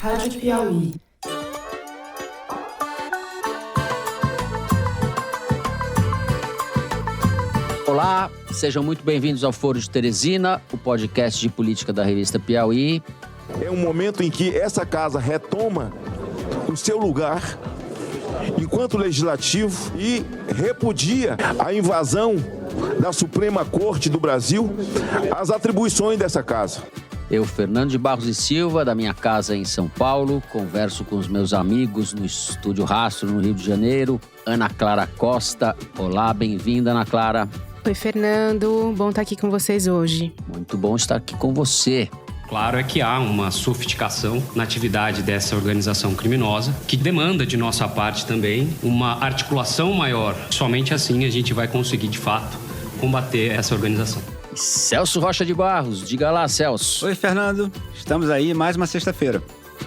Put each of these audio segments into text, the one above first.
Rádio Piauí. Olá, sejam muito bem-vindos ao Foro de Teresina, o podcast de política da revista Piauí. É um momento em que essa casa retoma o seu lugar enquanto legislativo e repudia a invasão da Suprema Corte do Brasil às atribuições dessa casa. Eu, Fernando de Barros e Silva, da minha casa em São Paulo, converso com os meus amigos no Estúdio Rastro, no Rio de Janeiro. Ana Clara Costa. Olá, bem-vinda, Ana Clara. Oi, Fernando. Bom estar aqui com vocês hoje. Muito bom estar aqui com você. Claro é que há uma sofisticação na atividade dessa organização criminosa que demanda de nossa parte também uma articulação maior. Somente assim a gente vai conseguir, de fato, combater essa organização. Celso Rocha de Barros, diga lá, Celso. Oi, Fernando. Estamos aí mais uma sexta-feira.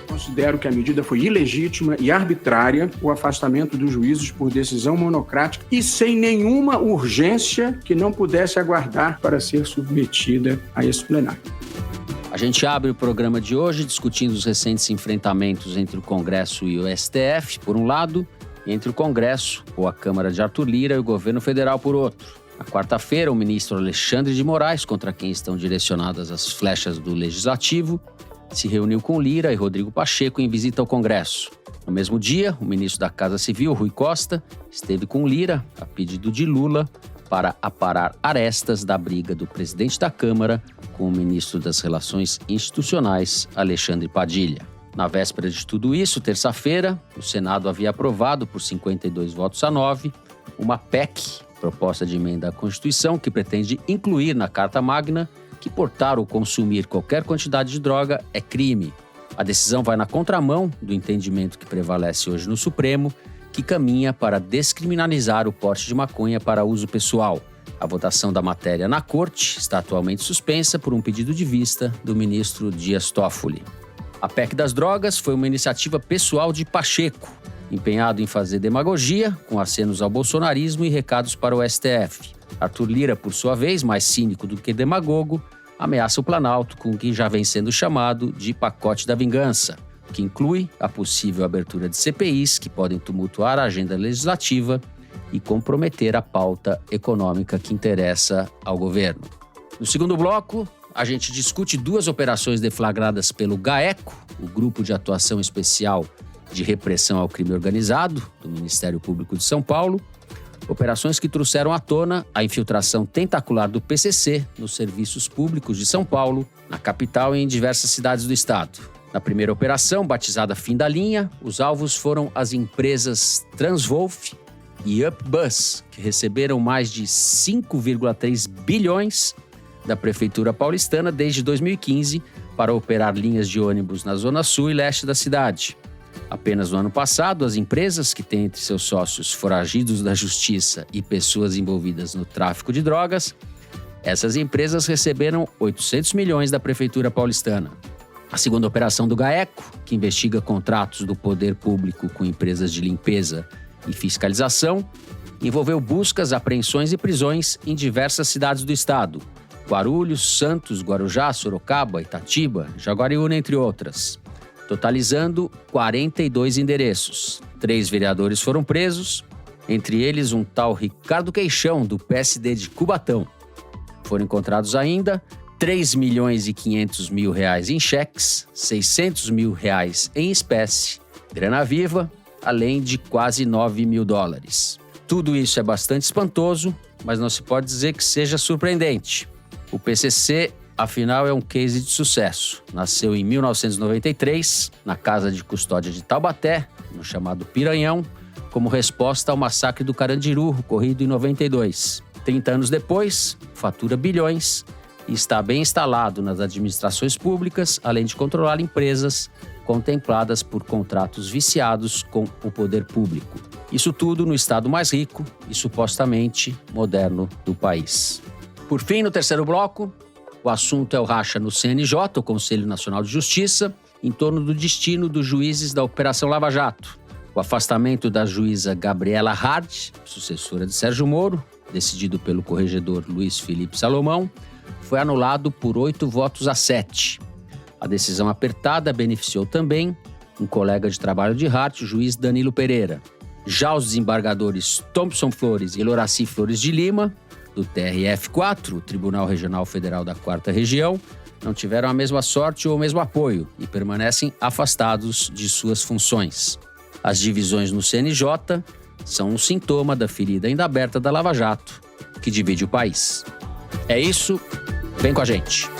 Considero que a medida foi ilegítima e arbitrária, o afastamento dos juízes por decisão monocrática e sem nenhuma urgência que não pudesse aguardar para ser submetida a esse plenário. A gente abre o programa de hoje discutindo os recentes enfrentamentos entre o Congresso e o STF, por um lado, e entre o Congresso, ou a Câmara de Arthur Lira, e o governo federal, por outro. Na quarta-feira, o ministro Alexandre de Moraes, contra quem estão direcionadas as flechas do Legislativo, se reuniu com Lira e Rodrigo Pacheco em visita ao Congresso. No mesmo dia, o ministro da Casa Civil, Rui Costa, esteve com Lira, a pedido de Lula, para aparar arestas da briga do presidente da Câmara com o ministro das Relações Institucionais, Alexandre Padilha. Na véspera de tudo isso, terça-feira, o Senado havia aprovado, por 52 votos a 9, uma PEC, proposta de emenda à Constituição, que pretende incluir na Carta Magna que portar ou consumir qualquer quantidade de droga é crime. A decisão vai na contramão do entendimento que prevalece hoje no Supremo, que caminha para descriminalizar o porte de maconha para uso pessoal. A votação da matéria na Corte está atualmente suspensa por um pedido de vista do ministro Dias Toffoli. A PEC das drogas foi uma iniciativa pessoal de Pacheco, empenhado em fazer demagogia, com acenos ao bolsonarismo e recados para o STF. Arthur Lira, por sua vez, mais cínico do que demagogo, ameaça o Planalto com o que já vem sendo chamado de pacote da vingança, que inclui a possível abertura de CPIs que podem tumultuar a agenda legislativa e comprometer a pauta econômica que interessa ao governo. No segundo bloco, a gente discute duas operações deflagradas pelo GAECO, o Grupo de Atuação Especial de Repressão ao Crime Organizado, do Ministério Público de São Paulo, operações que trouxeram à tona a infiltração tentacular do PCC nos serviços públicos de São Paulo, na capital e em diversas cidades do estado. Na primeira operação, batizada Fim da Linha, os alvos foram as empresas Transwolf e UpBus, que receberam mais de 5,3 bilhões da Prefeitura paulistana desde 2015 para operar linhas de ônibus na zona sul e leste da cidade. Apenas no ano passado, as empresas que têm entre seus sócios foragidos da justiça e pessoas envolvidas no tráfico de drogas, essas empresas receberam 800 milhões da Prefeitura paulistana. A segunda operação do GAECO, que investiga contratos do poder público com empresas de limpeza e fiscalização, envolveu buscas, apreensões e prisões em diversas cidades do estado: Guarulhos, Santos, Guarujá, Sorocaba, Itatiba, Jaguariúna, entre outras. Totalizando 42 endereços. 3 vereadores foram presos, entre eles um tal Ricardo Queixão, do PSD de Cubatão. Foram encontrados ainda 3 milhões e 500 mil reais em cheques, 600 mil reais em espécie, grana viva, além de quase 9 mil dólares. Tudo isso é bastante espantoso, mas não se pode dizer que seja surpreendente. O PCC, afinal, é um case de sucesso. Nasceu em 1993, na Casa de Custódia de Taubaté, no chamado Piranhão, como resposta ao massacre do Carandiru, ocorrido em 92. 30 anos depois, fatura bilhões e está bem instalado nas administrações públicas, além de controlar empresas contempladas por contratos viciados com o poder público. Isso tudo no estado mais rico e supostamente moderno do país. Por fim, no terceiro bloco, o assunto é o racha no CNJ, o Conselho Nacional de Justiça, em torno do destino dos juízes da Operação Lava Jato. O afastamento da juíza Gabriela Hard, sucessora de Sérgio Moro, decidido pelo corregedor Luiz Felipe Salomão, foi anulado por 8 votos a 7. A A decisão apertada beneficiou também um colega de trabalho de Hart, o juiz Danilo Pereira. Já os desembargadores Thompson Flores e Loraci Flores de Lima, do TRF4, o Tribunal Regional Federal da 4ª Região, não tiveram a mesma sorte ou o mesmo apoio e permanecem afastados de suas funções. As divisões no CNJ são um sintoma da ferida ainda aberta da Lava Jato, que divide o país. É isso, vem com a gente.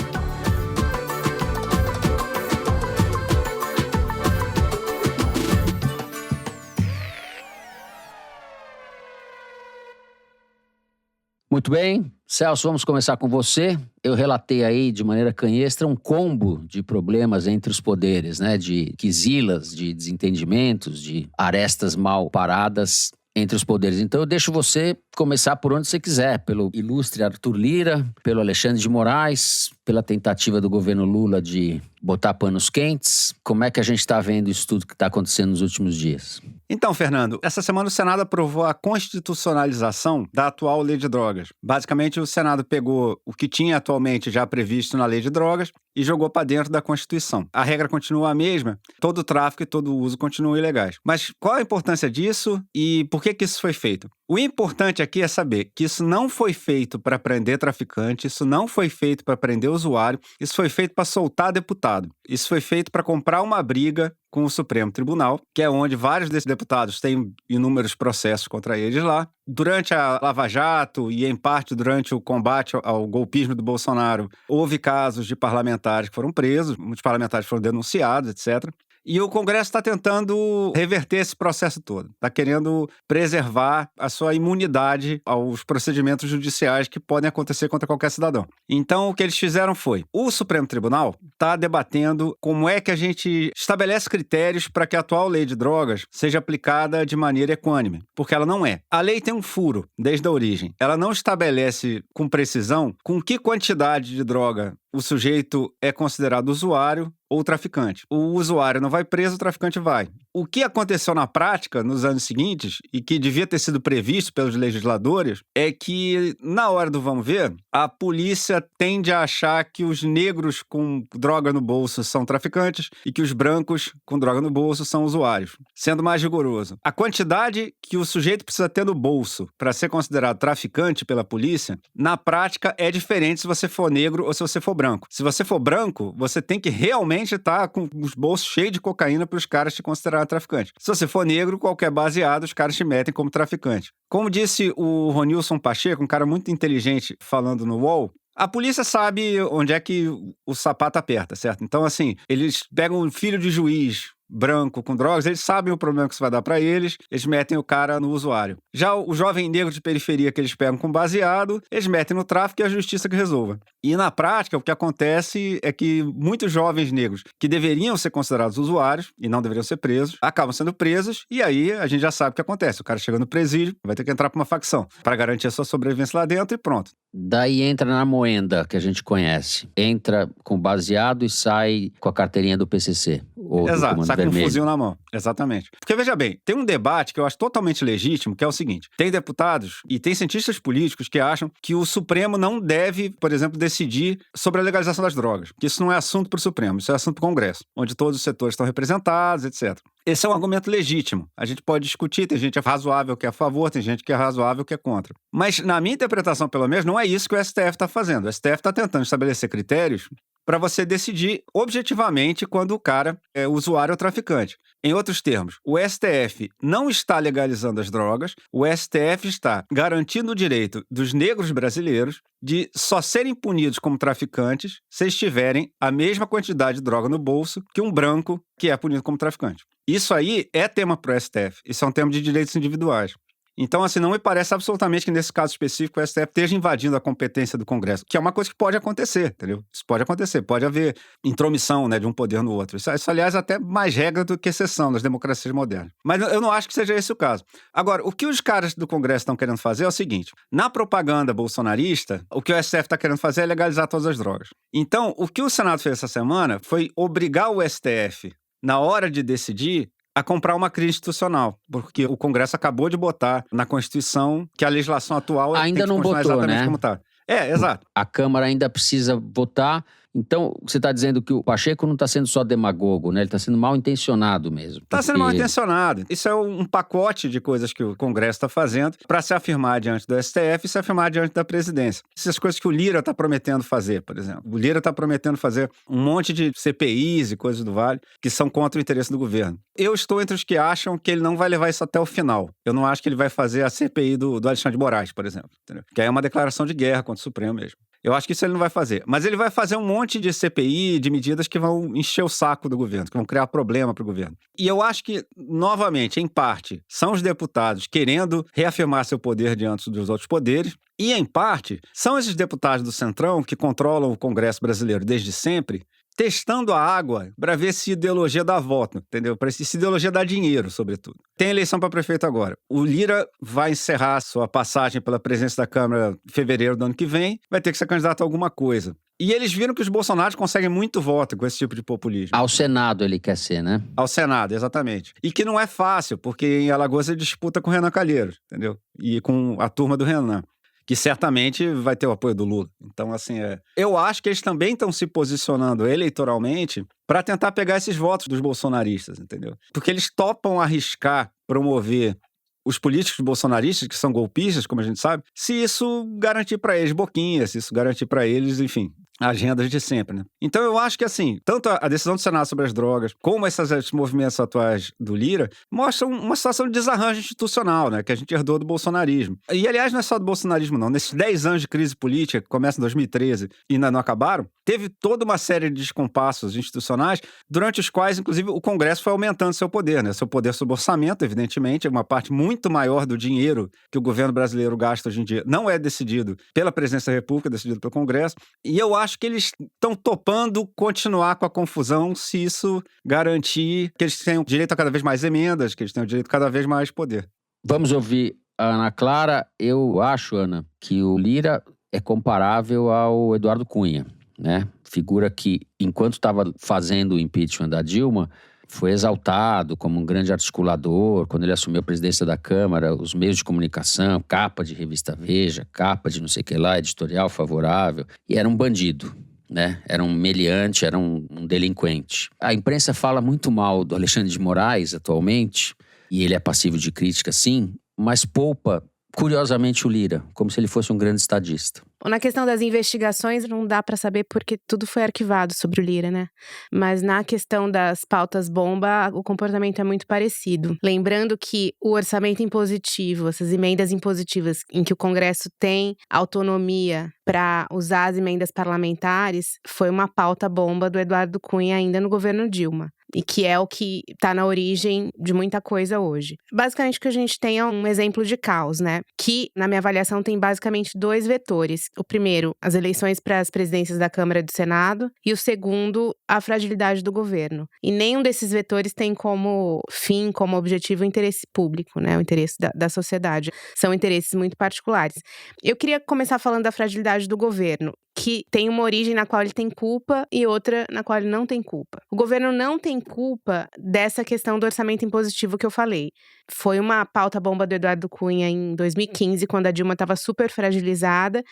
Muito bem, Celso, vamos começar com você. Eu relatei aí de maneira canhestra um combo de problemas entre os poderes, né? De quizilas, de desentendimentos, de arestas mal paradas entre os poderes. Então eu deixo você começar por onde você quiser, pelo ilustre Arthur Lira, pelo Alexandre de Moraes, pela tentativa do governo Lula de botar panos quentes. Como é que a gente está vendo isso tudo que está acontecendo nos últimos dias? Então, Fernando, essa semana o Senado aprovou a constitucionalização da atual lei de drogas. Basicamente, o Senado pegou o que tinha atualmente já previsto na lei de drogas e jogou para dentro da Constituição. A regra continua a mesma, todo o tráfico e todo o uso continuam ilegais. Mas qual a importância disso e por que isso foi feito? O importante aqui é saber que isso não foi feito para prender traficante, isso não foi feito para prender usuário, isso foi feito para soltar deputado. Isso foi feito para comprar uma briga com o Supremo Tribunal, que é onde vários desses deputados têm inúmeros processos contra eles lá. Durante a Lava Jato e, em parte, durante o combate ao golpismo do Bolsonaro, houve casos de parlamentares que foram presos, muitos parlamentares foram denunciados, etc. E o Congresso está tentando reverter esse processo todo. Está querendo preservar a sua imunidade aos procedimentos judiciais que podem acontecer contra qualquer cidadão. Então, o que eles fizeram foi, o Supremo Tribunal está debatendo como é que a gente estabelece critérios para que a atual lei de drogas seja aplicada de maneira equânime, porque ela não é. A lei tem um furo desde a origem. Ela não estabelece com precisão com que quantidade de droga o sujeito é considerado usuário ou traficante. O usuário não vai preso, o traficante vai. O que aconteceu na prática nos anos seguintes, e que devia ter sido previsto pelos legisladores, é que, na hora do vamos ver, a polícia tende a achar que os negros com droga no bolso são traficantes e que os brancos com droga no bolso são usuários. Sendo mais rigoroso, a quantidade que o sujeito precisa ter no bolso para ser considerado traficante pela polícia, na prática é diferente se você for negro ou se você for branco. Se você for branco, você tem que realmente estar com os bolsos cheios de cocaína para os caras te considerarem traficante. Se você for negro, qualquer baseado, os caras te metem como traficante. Como disse o Ronilson Pacheco, um cara muito inteligente falando no UOL, a polícia sabe onde é que o sapato aperta, certo? Então, assim, eles pegam um filho de juiz branco com drogas, eles sabem o problema que isso vai dar pra eles metem o cara no usuário. Já o jovem negro de periferia que eles pegam com baseado, eles metem no tráfico e a justiça que resolva. E na prática, o que acontece é que muitos jovens negros que deveriam ser considerados usuários e não deveriam ser presos, acabam sendo presos e aí a gente já sabe o que acontece. O cara chega no presídio, vai ter que entrar pra uma facção pra garantir a sua sobrevivência lá dentro e pronto. Daí entra na moenda que a gente conhece. Entra com baseado e sai com a carteirinha do PCC. Ou exato, do sai com um fuzil na mão. Exatamente. Porque, veja bem, tem um debate que eu acho totalmente legítimo, que é o seguinte. Tem deputados e tem cientistas políticos que acham que o Supremo não deve, por exemplo, decidir sobre a legalização das drogas. Que isso não é assunto para o Supremo, isso é assunto para o Congresso, onde todos os setores estão representados, etc. Esse é um argumento legítimo. A gente pode discutir, tem gente razoável que é a favor, tem gente que é razoável que é contra. Mas, na minha interpretação, pelo menos, não é isso que o STF está fazendo. O STF está tentando estabelecer critérios para você decidir objetivamente quando o cara é usuário ou traficante. Em outros termos, o STF não está legalizando as drogas, o STF está garantindo o direito dos negros brasileiros de só serem punidos como traficantes se eles tiverem a mesma quantidade de droga no bolso que um branco que é punido como traficante. Isso aí é tema para o STF, isso é um tema de direitos individuais. Então, assim, não me parece absolutamente que nesse caso específico o STF esteja invadindo a competência do Congresso, que é uma coisa que pode acontecer, entendeu? Isso pode acontecer, pode haver intromissão, né, de um poder no outro. Isso, aliás, até mais regra do que exceção nas democracias modernas. Mas eu não acho que seja esse o caso. Agora, o que os caras do Congresso estão querendo fazer é o seguinte, na propaganda bolsonarista, o que o STF está querendo fazer é legalizar todas as drogas. Então, o que o Senado fez essa semana foi obrigar o STF, na hora de decidir, a comprar uma crise institucional, porque o Congresso acabou de botar na Constituição que a legislação atual ainda tem que não continuar botou, exatamente né? como está. É, exato. A Câmara ainda precisa votar Então, você está dizendo que o Pacheco não está sendo só demagogo, né? Ele está sendo mal intencionado mesmo. Está sendo mal intencionado. Isso é um pacote de coisas que o Congresso está fazendo para se afirmar diante do STF e se afirmar diante da presidência. Essas coisas que o Lira está prometendo fazer, por exemplo. O Lira está prometendo fazer um monte de CPIs e coisas do Vale que são contra o interesse do governo. Eu estou entre os que acham que ele não vai levar isso até o final. Eu não acho que ele vai fazer a CPI do Alexandre de Moraes, por exemplo. Entendeu? Que aí é uma declaração de guerra contra o Supremo mesmo. Eu acho que isso ele não vai fazer. Mas ele vai fazer um monte de CPI, de medidas que vão encher o saco do governo, que vão criar problema para o governo. E eu acho que, novamente, em parte, são os deputados querendo reafirmar seu poder diante dos outros poderes, e, em parte, são esses deputados do Centrão que controlam o Congresso brasileiro desde sempre, testando a água para ver se ideologia dá voto, entendeu? Para se ideologia dá dinheiro, sobretudo. Tem eleição para prefeito agora. O Lira vai encerrar sua passagem pela presidência da Câmara em fevereiro do ano que vem, vai ter que ser candidato a alguma coisa. E eles viram que os bolsonaros conseguem muito voto com esse tipo de populismo. Ao Senado ele quer ser, né? Ao Senado, exatamente. E que não é fácil, porque em Alagoas ele disputa com o Renan Calheiros, entendeu? E com a turma do Renan, que certamente vai ter o apoio do Lula. Então, assim, eu acho que eles também estão se posicionando eleitoralmente para tentar pegar esses votos dos bolsonaristas, entendeu? Porque eles topam arriscar promover os políticos bolsonaristas, que são golpistas, como a gente sabe, se isso garantir para eles boquinha, se isso garantir para eles, enfim, agendas de sempre, né? Então eu acho que, assim, tanto a decisão do Senado sobre as drogas, como esses movimentos atuais do Lira, mostram uma situação de desarranjo institucional, né? Que a gente herdou do bolsonarismo. E, aliás, não é só do bolsonarismo, não. Nesses 10 anos de crise política, que começa em 2013 e ainda não acabaram, teve toda uma série de descompassos institucionais, durante os quais, inclusive, o Congresso foi aumentando seu poder, né? Seu poder sobre orçamento, evidentemente, é uma parte muito maior do dinheiro que o governo brasileiro gasta hoje em dia. Não é decidido pela Presidência da República, é decidido pelo Congresso. E eu acho que eles estão topando continuar com a confusão se isso garantir que eles tenham direito a cada vez mais emendas, que eles tenham direito a cada vez mais poder. Vamos ouvir a Ana Clara. Eu acho, Ana, que o Lira é comparável ao Eduardo Cunha, né? Figura que, enquanto estava fazendo o impeachment da Dilma, foi exaltado como um grande articulador. Quando ele assumiu a presidência da Câmara, os meios de comunicação, capa de revista Veja, capa de não sei o que lá, editorial favorável. E era um bandido, né? Era um meliante, era um delinquente. A imprensa fala muito mal do Alexandre de Moraes atualmente, e ele é passivo de crítica, sim, mas poupa, curiosamente, o Lira, como se ele fosse um grande estadista. Na questão das investigações, não dá para saber porque tudo foi arquivado sobre o Lira, né? Mas na questão das pautas bomba, o comportamento é muito parecido. Lembrando que o orçamento impositivo, essas emendas impositivas em que o Congresso tem autonomia para usar as emendas parlamentares, foi uma pauta bomba do Eduardo Cunha ainda no governo Dilma. E que é o que está na origem de muita coisa hoje. Basicamente, o que a gente tem é um exemplo de caos, né? Que, na minha avaliação, tem basicamente 2 vetores. O primeiro, as eleições para as presidências da Câmara e do Senado. E o segundo, a fragilidade do governo. E nenhum desses vetores tem como fim, como objetivo, o interesse público, né? O interesse da sociedade. São interesses muito particulares. Eu queria começar falando da fragilidade do governo, que tem uma origem na qual ele tem culpa e outra na qual ele não tem culpa. O governo não tem culpa dessa questão do orçamento impositivo que eu falei. Foi uma pauta bomba do Eduardo Cunha em 2015, quando a Dilma estava super fragilizada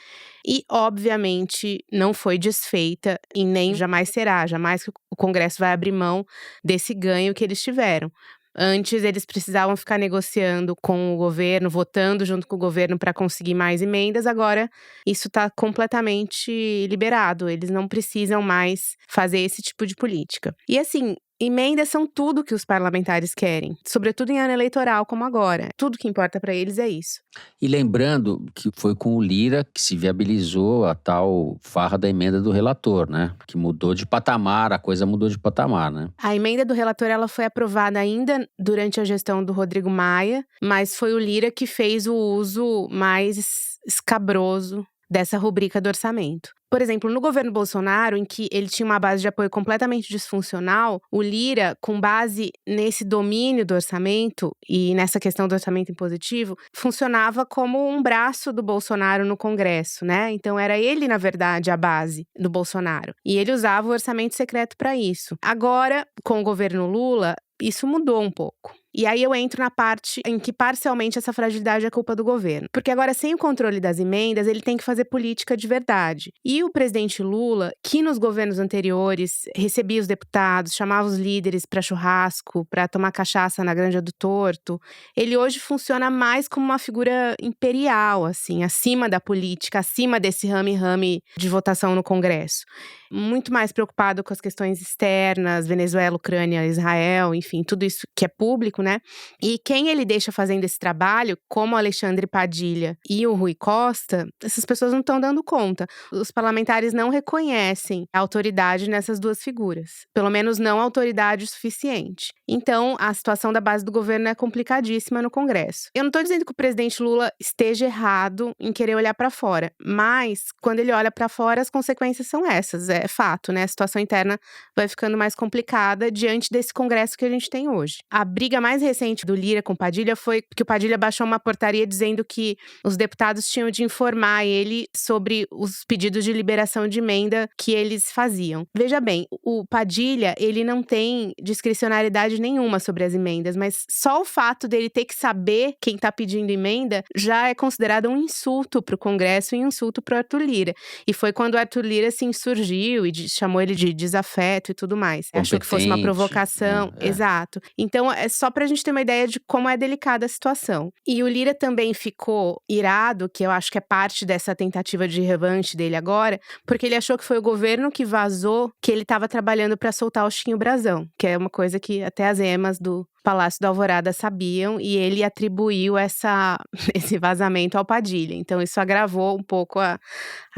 e, obviamente, não foi desfeita e nem jamais será. Jamais que o Congresso vai abrir mão desse ganho que eles tiveram. Antes, eles precisavam ficar negociando com o governo, votando junto com o governo para conseguir mais emendas. Agora, isso está completamente liberado. Eles não precisam mais fazer esse tipo de política. E assim, emendas são tudo que os parlamentares querem, sobretudo em ano eleitoral como agora. Tudo que importa para eles é isso. E lembrando que foi com o Lira que se viabilizou a tal farra da emenda do relator, né? Que mudou de patamar, a coisa mudou de patamar, né? A emenda do relator, ela foi aprovada ainda durante a gestão do Rodrigo Maia, mas foi o Lira que fez o uso mais escabroso dessa rubrica do orçamento. Por exemplo, no governo Bolsonaro, em que ele tinha uma base de apoio completamente disfuncional, o Lira, com base nesse domínio do orçamento e nessa questão do orçamento impositivo, funcionava como um braço do Bolsonaro no Congresso, né? Então era ele, na verdade, a base do Bolsonaro. E ele usava o orçamento secreto para isso. Agora, com o governo Lula, isso mudou um pouco. E aí eu entro na parte em que parcialmente essa fragilidade é culpa do governo. Porque agora, sem o controle das emendas, ele tem que fazer política de verdade. E o presidente Lula, que nos governos anteriores recebia os deputados, chamava os líderes para churrasco, para tomar cachaça na Granja do Torto, ele hoje funciona mais como uma figura imperial, assim, acima da política, acima desse rame-rame de votação no Congresso. Muito mais preocupado com as questões externas, Venezuela, Ucrânia, Israel, enfim, tudo isso que é público, né? E quem ele deixa fazendo esse trabalho, como o Alexandre Padilha e o Rui Costa, essas pessoas não estão dando conta. Os parlamentares não reconhecem a autoridade nessas duas figuras. Pelo menos não autoridade suficiente. Então, a situação da base do governo é complicadíssima no Congresso. Eu não estou dizendo que o presidente Lula esteja errado em querer olhar para fora, mas quando ele olha para fora, as consequências são essas. É fato, né? A situação interna vai ficando mais complicada diante desse Congresso que a gente tem hoje. A briga mais recente do Lira com o Padilha foi que o Padilha baixou uma portaria dizendo que os deputados tinham de informar ele sobre os pedidos de liberação de emenda que eles faziam. Veja bem, o Padilha, ele não tem discricionariedade nenhuma sobre as emendas, mas só o fato dele ter que saber quem está pedindo emenda já é considerado um insulto para o Congresso e um insulto para o Arthur Lira. E foi quando o Arthur Lira se insurgiu e chamou ele de desafeto e tudo mais. Achou que fosse uma provocação. Exato. Então, é só pra gente ter uma ideia de como é delicada a situação. E o Lira também ficou irado, que eu acho que é parte dessa tentativa de revanche dele agora, porque ele achou que foi o governo que vazou que ele estava trabalhando para soltar o Chiquinho Brasão, que é uma coisa que até as emas do Palácio da Alvorada sabiam, e ele atribuiu esse vazamento ao Padilha. Então, isso agravou um pouco a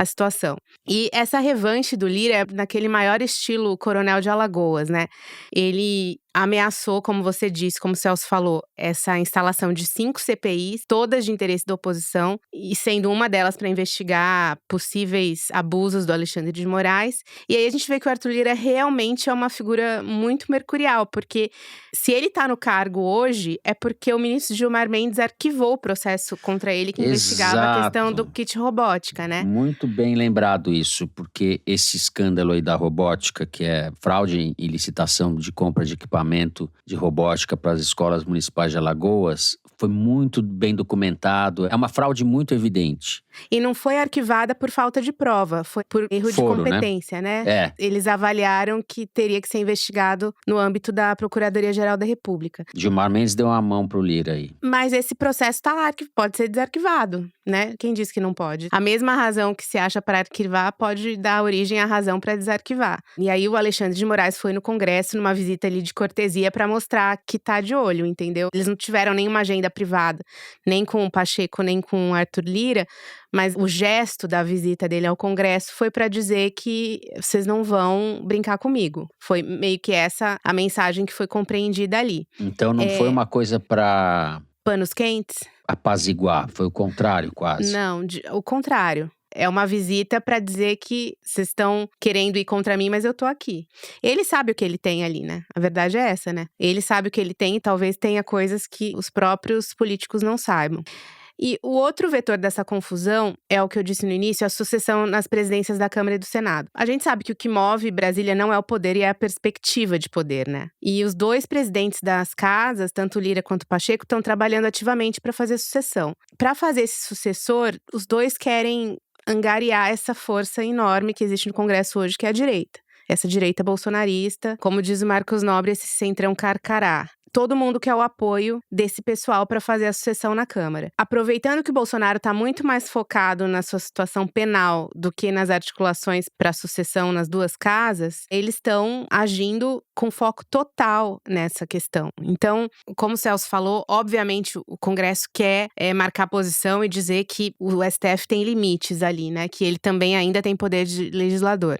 situação. E essa revanche do Lira é naquele maior estilo Coronel de Alagoas, né? Ele ameaçou, como você disse, como o Celso falou, essa instalação de 5 CPIs, todas de interesse da oposição, e sendo uma delas para investigar possíveis abusos do Alexandre de Moraes. E aí a gente vê que o Arthur Lira realmente é uma figura muito mercurial, porque se ele está no cargo hoje, é porque o ministro Gilmar Mendes arquivou o processo contra ele que investigava a questão do kit robótica, né? Muito bem lembrado isso, porque esse escândalo aí da robótica, que é fraude e licitação de compra de equipamento de robótica para as escolas municipais de Alagoas, foi muito bem documentado. É uma fraude muito evidente. E não foi arquivada por falta de prova, foi por erro de competência, né? É. Eles avaliaram que teria que ser investigado no âmbito da Procuradoria-Geral da República. Gilmar Mendes deu uma mão pro Lira aí. Mas esse processo tá lá, que pode ser desarquivado, né? Quem disse que não pode? A mesma razão que se acha para arquivar pode dar origem à razão para desarquivar. E aí o Alexandre de Moraes foi no Congresso, numa visita ali de cortesia, para mostrar que tá de olho, entendeu? Eles não tiveram nenhuma agenda privada, nem com o Pacheco, nem com o Arthur Lira, mas o gesto da visita dele ao Congresso foi para dizer que vocês não vão brincar comigo. Foi meio que essa a mensagem que foi compreendida ali. Então não foi uma coisa para panos quentes? Apaziguar, foi o contrário quase. Não, o contrário. É uma visita para dizer que vocês estão querendo ir contra mim, mas eu tô aqui. Ele sabe o que ele tem ali, né? A verdade é essa, né? Ele sabe o que ele tem e talvez tenha coisas que os próprios políticos não saibam. E o outro vetor dessa confusão é o que eu disse no início, a sucessão nas presidências da Câmara e do Senado. A gente sabe que o que move Brasília não é o poder e é a perspectiva de poder, né? E os dois presidentes das casas, tanto Lira quanto Pacheco, estão trabalhando ativamente para fazer sucessão. Para fazer esse sucessor, os dois querem angariar essa força enorme que existe no Congresso hoje, que é a direita. Essa direita bolsonarista, como diz o Marcos Nobre, esse centrão carcará. Todo mundo quer o apoio desse pessoal para fazer a sucessão na Câmara. Aproveitando que o Bolsonaro está muito mais focado na sua situação penal do que nas articulações para a sucessão nas duas casas, eles estão agindo com foco total nessa questão. Então, como o Celso falou, obviamente o Congresso quer marcar posição e dizer que o STF tem limites ali, né? Que ele também ainda tem poder de legislador.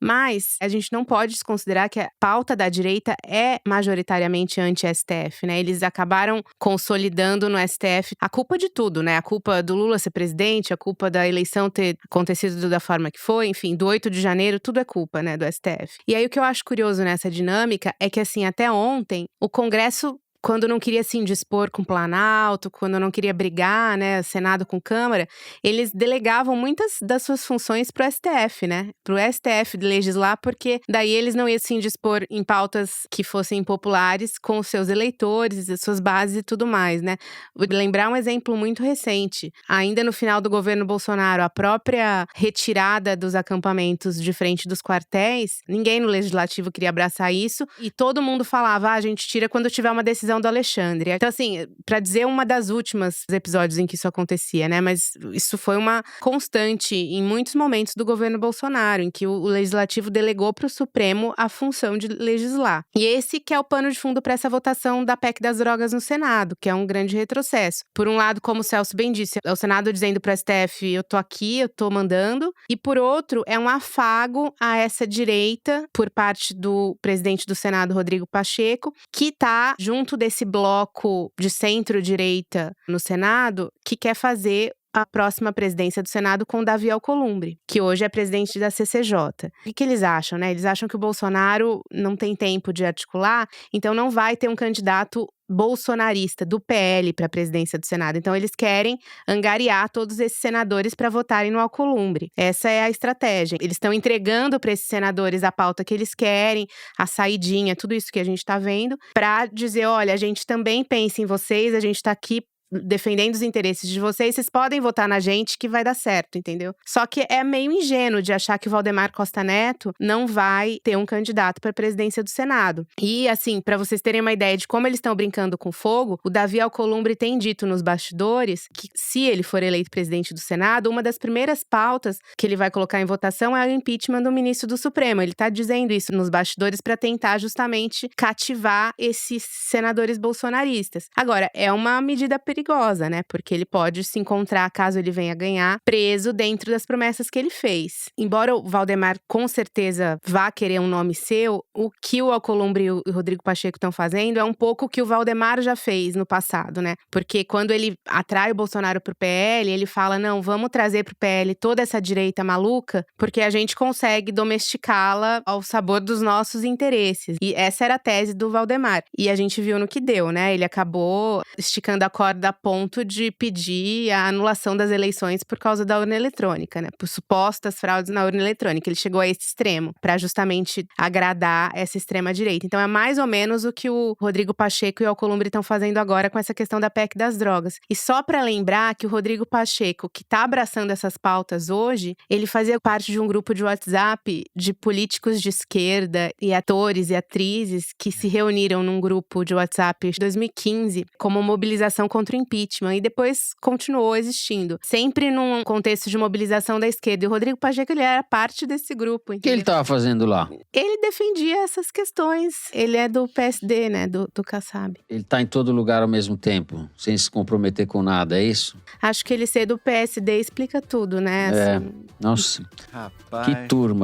Mas a gente não pode desconsiderar que a pauta da direita é majoritariamente anti-STF, né? Eles acabaram consolidando no STF a culpa de tudo, né? A culpa do Lula ser presidente, a culpa da eleição ter acontecido da forma que foi, enfim, do 8 de janeiro, tudo é culpa, né, do STF. E aí o que eu acho curioso nessa dinâmica é que, assim, até ontem, o Congresso quando não queria se indispor com o Planalto, quando não queria brigar, né, Senado com Câmara, eles delegavam muitas das suas funções pro STF, né? Pro STF legislar, porque daí eles não iam se indispor em pautas que fossem impopulares com os seus eleitores, as suas bases e tudo mais, né? Vou lembrar um exemplo muito recente. Ainda no final do governo Bolsonaro, a própria retirada dos acampamentos de frente dos quartéis, ninguém no Legislativo queria abraçar isso e todo mundo falava, a gente tira quando tiver uma decisão do Alexandre. Então, assim, pra dizer uma das últimas episódios em que isso acontecia, né? Mas isso foi uma constante em muitos momentos do governo Bolsonaro, em que o Legislativo delegou pro Supremo a função de legislar. E esse que é o pano de fundo para essa votação da PEC das drogas no Senado, que é um grande retrocesso. Por um lado, como o Celso bem disse, é o Senado dizendo pro STF, eu tô aqui, eu tô mandando. E por outro, é um afago a essa direita por parte do presidente do Senado, Rodrigo Pacheco, que tá junto desse bloco de centro-direita no Senado, que quer fazer a próxima presidência do Senado com Davi Alcolumbre, que hoje é presidente da CCJ. O que eles acham, né? Eles acham que o Bolsonaro não tem tempo de articular, então não vai ter um candidato bolsonarista do PL para a presidência do Senado. Então eles querem angariar todos esses senadores para votarem no Alcolumbre. Essa é a estratégia. Eles estão entregando para esses senadores a pauta que eles querem, a saidinha, tudo isso que a gente está vendo, para dizer, olha, a gente também pensa em vocês, a gente está aqui defendendo os interesses de vocês podem votar na gente que vai dar certo, entendeu? Só que é meio ingênuo de achar que o Valdemar Costa Neto não vai ter um candidato para a presidência do Senado. E, assim, para vocês terem uma ideia de como eles estão brincando com fogo, o Davi Alcolumbre tem dito nos bastidores que, se ele for eleito presidente do Senado, uma das primeiras pautas que ele vai colocar em votação é o impeachment do ministro do Supremo. Ele tá dizendo isso nos bastidores para tentar justamente cativar esses senadores bolsonaristas. Agora, é uma medida perigosa, né? Porque ele pode se encontrar, caso ele venha ganhar, preso dentro das promessas que ele fez. Embora o Valdemar com certeza vá querer um nome seu, o que o Alcolumbre e o Rodrigo Pacheco estão fazendo é um pouco o que o Valdemar já fez no passado, né? Porque quando ele atrai o Bolsonaro pro PL, ele fala, não, vamos trazer pro PL toda essa direita maluca, porque a gente consegue domesticá-la ao sabor dos nossos interesses. E essa era a tese do Valdemar. E a gente viu no que deu, né? Ele acabou esticando a corda a ponto de pedir a anulação das eleições por causa da urna eletrônica, né? Por supostas fraudes na urna eletrônica. Ele chegou a esse extremo para justamente agradar essa extrema-direita. Então é mais ou menos o que o Rodrigo Pacheco e o Alcolumbre estão fazendo agora com essa questão da PEC das drogas. E só para lembrar que o Rodrigo Pacheco, que está abraçando essas pautas hoje, ele fazia parte de um grupo de WhatsApp de políticos de esquerda e atores e atrizes que se reuniram num grupo de WhatsApp em 2015 como mobilização contra o impeachment e depois continuou existindo. Sempre num contexto de mobilização da esquerda. E o Rodrigo Pacheco, ele era parte desse grupo. O que ele estava fazendo lá? Ele defendia essas questões. Ele é do PSD, né? Do Kassab. Ele está em todo lugar ao mesmo tempo, sem se comprometer com nada, é isso? Acho que ele ser do PSD explica tudo, né? Assim. Nossa. Rapaz.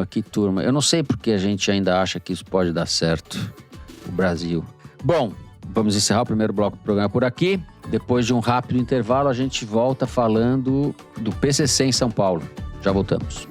Que turma. Eu não sei porque a gente ainda acha que isso pode dar certo. O Brasil. Bom, vamos encerrar o primeiro bloco do programa por aqui. Depois de um rápido intervalo, a gente volta falando do PCC em São Paulo. Já voltamos.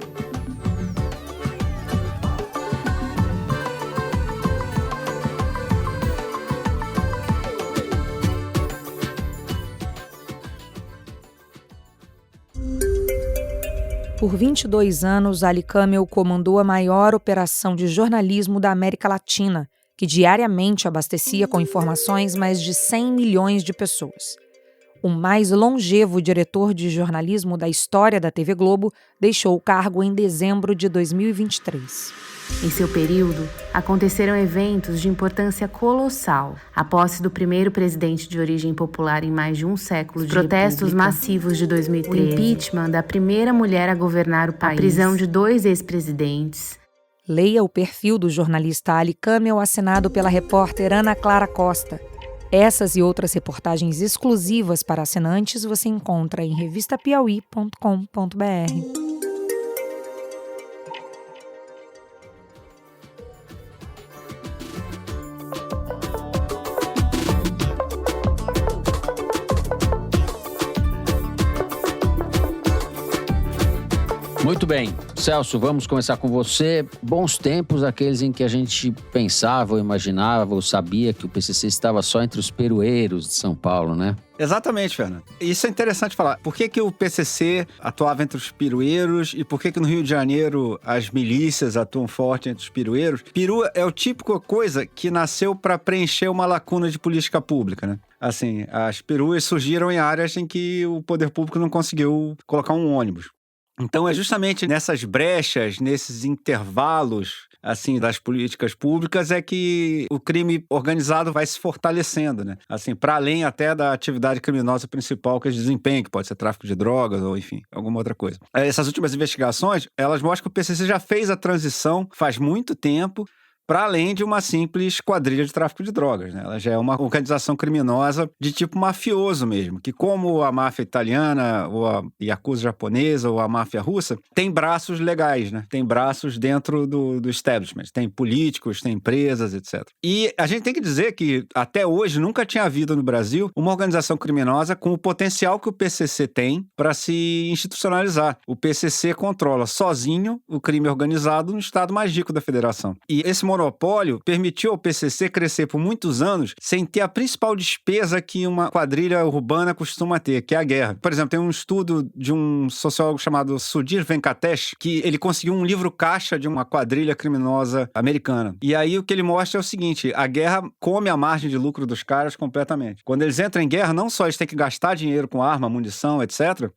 Por 22 anos, Ali Camel comandou a maior operação de jornalismo da América Latina, que diariamente abastecia com informações mais de 100 milhões de pessoas. O mais longevo diretor de jornalismo da história da TV Globo deixou o cargo em dezembro de 2023. Em seu período, aconteceram eventos de importância colossal. A posse do primeiro presidente de origem popular em mais de um século, de protestos massivos de 2013, o impeachment da primeira mulher a governar o país, a prisão de 2 ex-presidentes. Leia o perfil do jornalista Ali Camel, assinado pela repórter Ana Clara Costa. Essas e outras reportagens exclusivas para assinantes você encontra em revistapiauí.com.br. Muito bem. Celso, vamos começar com você. Bons tempos, aqueles em que a gente pensava, ou imaginava, ou sabia que o PCC estava só entre os peroeiros de São Paulo, né? Exatamente, Fernando. Isso é interessante falar. Por que o PCC atuava entre os pirueiros e por que no Rio de Janeiro as milícias atuam forte entre os pirueiros? Peru é o típico coisa que nasceu para preencher uma lacuna de política pública, né? Assim, as peruas surgiram em áreas em que o poder público não conseguiu colocar um ônibus. Então é justamente nessas brechas, nesses intervalos assim das políticas públicas é que o crime organizado vai se fortalecendo, né? Assim, para além até da atividade criminosa principal que eles desempenham, que pode ser tráfico de drogas ou enfim, alguma outra coisa. Essas últimas investigações, elas mostram que o PCC já fez a transição faz muito tempo para além de uma simples quadrilha de tráfico de drogas, né? Ela já é uma organização criminosa de tipo mafioso mesmo, que como a máfia italiana, ou a Yakuza japonesa, ou a máfia russa, tem braços legais, né? Tem braços dentro do establishment, tem políticos, tem empresas, etc. E a gente tem que dizer que até hoje nunca tinha havido no Brasil uma organização criminosa com o potencial que o PCC tem para se institucionalizar. O PCC controla sozinho o crime organizado no estado mais rico da federação. E esse monopólio permitiu ao PCC crescer por muitos anos sem ter a principal despesa que uma quadrilha urbana costuma ter, que é a guerra. Por exemplo, tem um estudo de um sociólogo chamado Sudhir Venkatesh, que ele conseguiu um livro caixa de uma quadrilha criminosa americana. E aí o que ele mostra é o seguinte, a guerra come a margem de lucro dos caras completamente. Quando eles entram em guerra, não só eles têm que gastar dinheiro com arma, munição, etc.,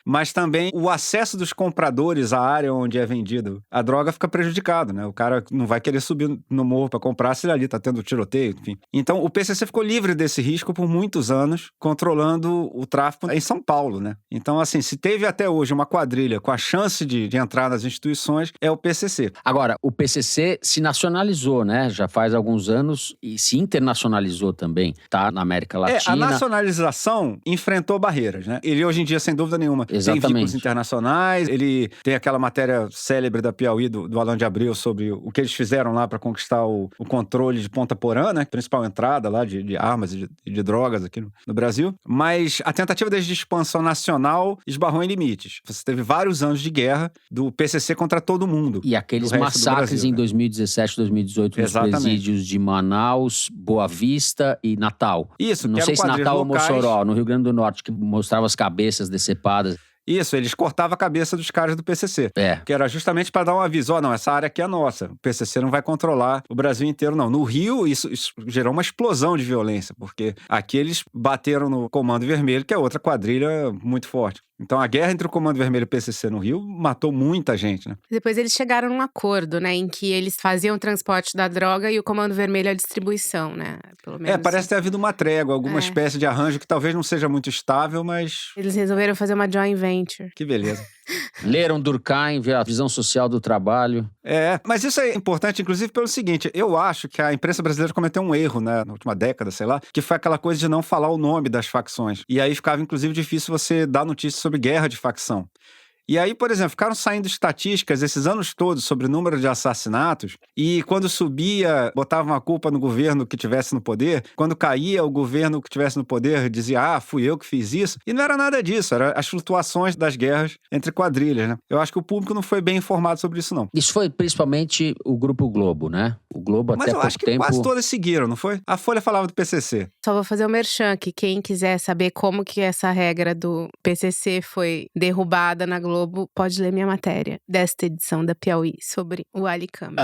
mas também o acesso dos compradores à área onde é vendido a droga fica prejudicado, né? O cara não vai querer subir no morro para comprar se ele ali tá tendo tiroteio, enfim. Então, o PCC ficou livre desse risco por muitos anos, controlando o tráfico em São Paulo, né? Então, assim, se teve até hoje uma quadrilha com a chance de entrar nas instituições, é o PCC. Agora, o PCC se nacionalizou, né? Já faz alguns anos e se internacionalizou também, tá? Na América Latina. A nacionalização enfrentou barreiras, né? Ele hoje em dia, sem dúvida nenhuma, exatamente, tem vínculos internacionais, ele tem aquela matéria célebre da Piauí, do Alain de Abreu, sobre o que eles fizeram lá para conquistar o controle de Ponta Porã, né? Principal entrada lá de armas e de drogas aqui no Brasil. Mas a tentativa deles de expansão nacional esbarrou em limites. Você teve vários anos de guerra do PCC contra todo mundo. E aqueles massacres Brasil, em 2017, 2018 nos presídios de Manaus, Boa Vista e Natal. Isso, não sei se Natal ou Mossoró, no Rio Grande do Norte, que mostrava as cabeças decepadas. Isso, eles cortavam a cabeça dos caras do PCC. Que era justamente para dar um aviso, não, essa área aqui é nossa. O PCC não vai controlar o Brasil inteiro, não. No Rio, isso gerou uma explosão de violência, porque aqui eles bateram no Comando Vermelho, que é outra quadrilha muito forte. Então, a guerra entre o Comando Vermelho e o PCC no Rio matou muita gente, né? Depois eles chegaram num acordo, né? Em que eles faziam o transporte da droga e o Comando Vermelho a distribuição, né? Pelo menos parece ter havido uma trégua, alguma espécie de arranjo que talvez não seja muito estável, mas... Eles resolveram fazer uma joint venture. Que beleza. Leram Durkheim, ver a visão social do trabalho. Mas isso é importante, inclusive, pelo seguinte, eu acho que a imprensa brasileira cometeu um erro, né, na última década, sei lá, que foi aquela coisa de não falar o nome das facções. E aí ficava, inclusive, difícil você dar notícias sobre guerra de facção. E aí, por exemplo, ficaram saindo estatísticas esses anos todos sobre o número de assassinatos e quando subia, botavam a culpa no governo que tivesse no poder, quando caía o governo que tivesse no poder, dizia, fui eu que fiz isso. E não era nada disso, era as flutuações das guerras entre quadrilhas, né? Eu acho que o público não foi bem informado sobre isso, não. Isso foi principalmente o Grupo Globo, né? O Globo até pouco tempo... Mas eu acho que quase todas seguiram, não foi? A Folha falava do PCC. Só vou fazer o merchan, que quem quiser saber como que essa regra do PCC foi derrubada na Globo, pode ler minha matéria desta edição da Piauí sobre o Ali Camel.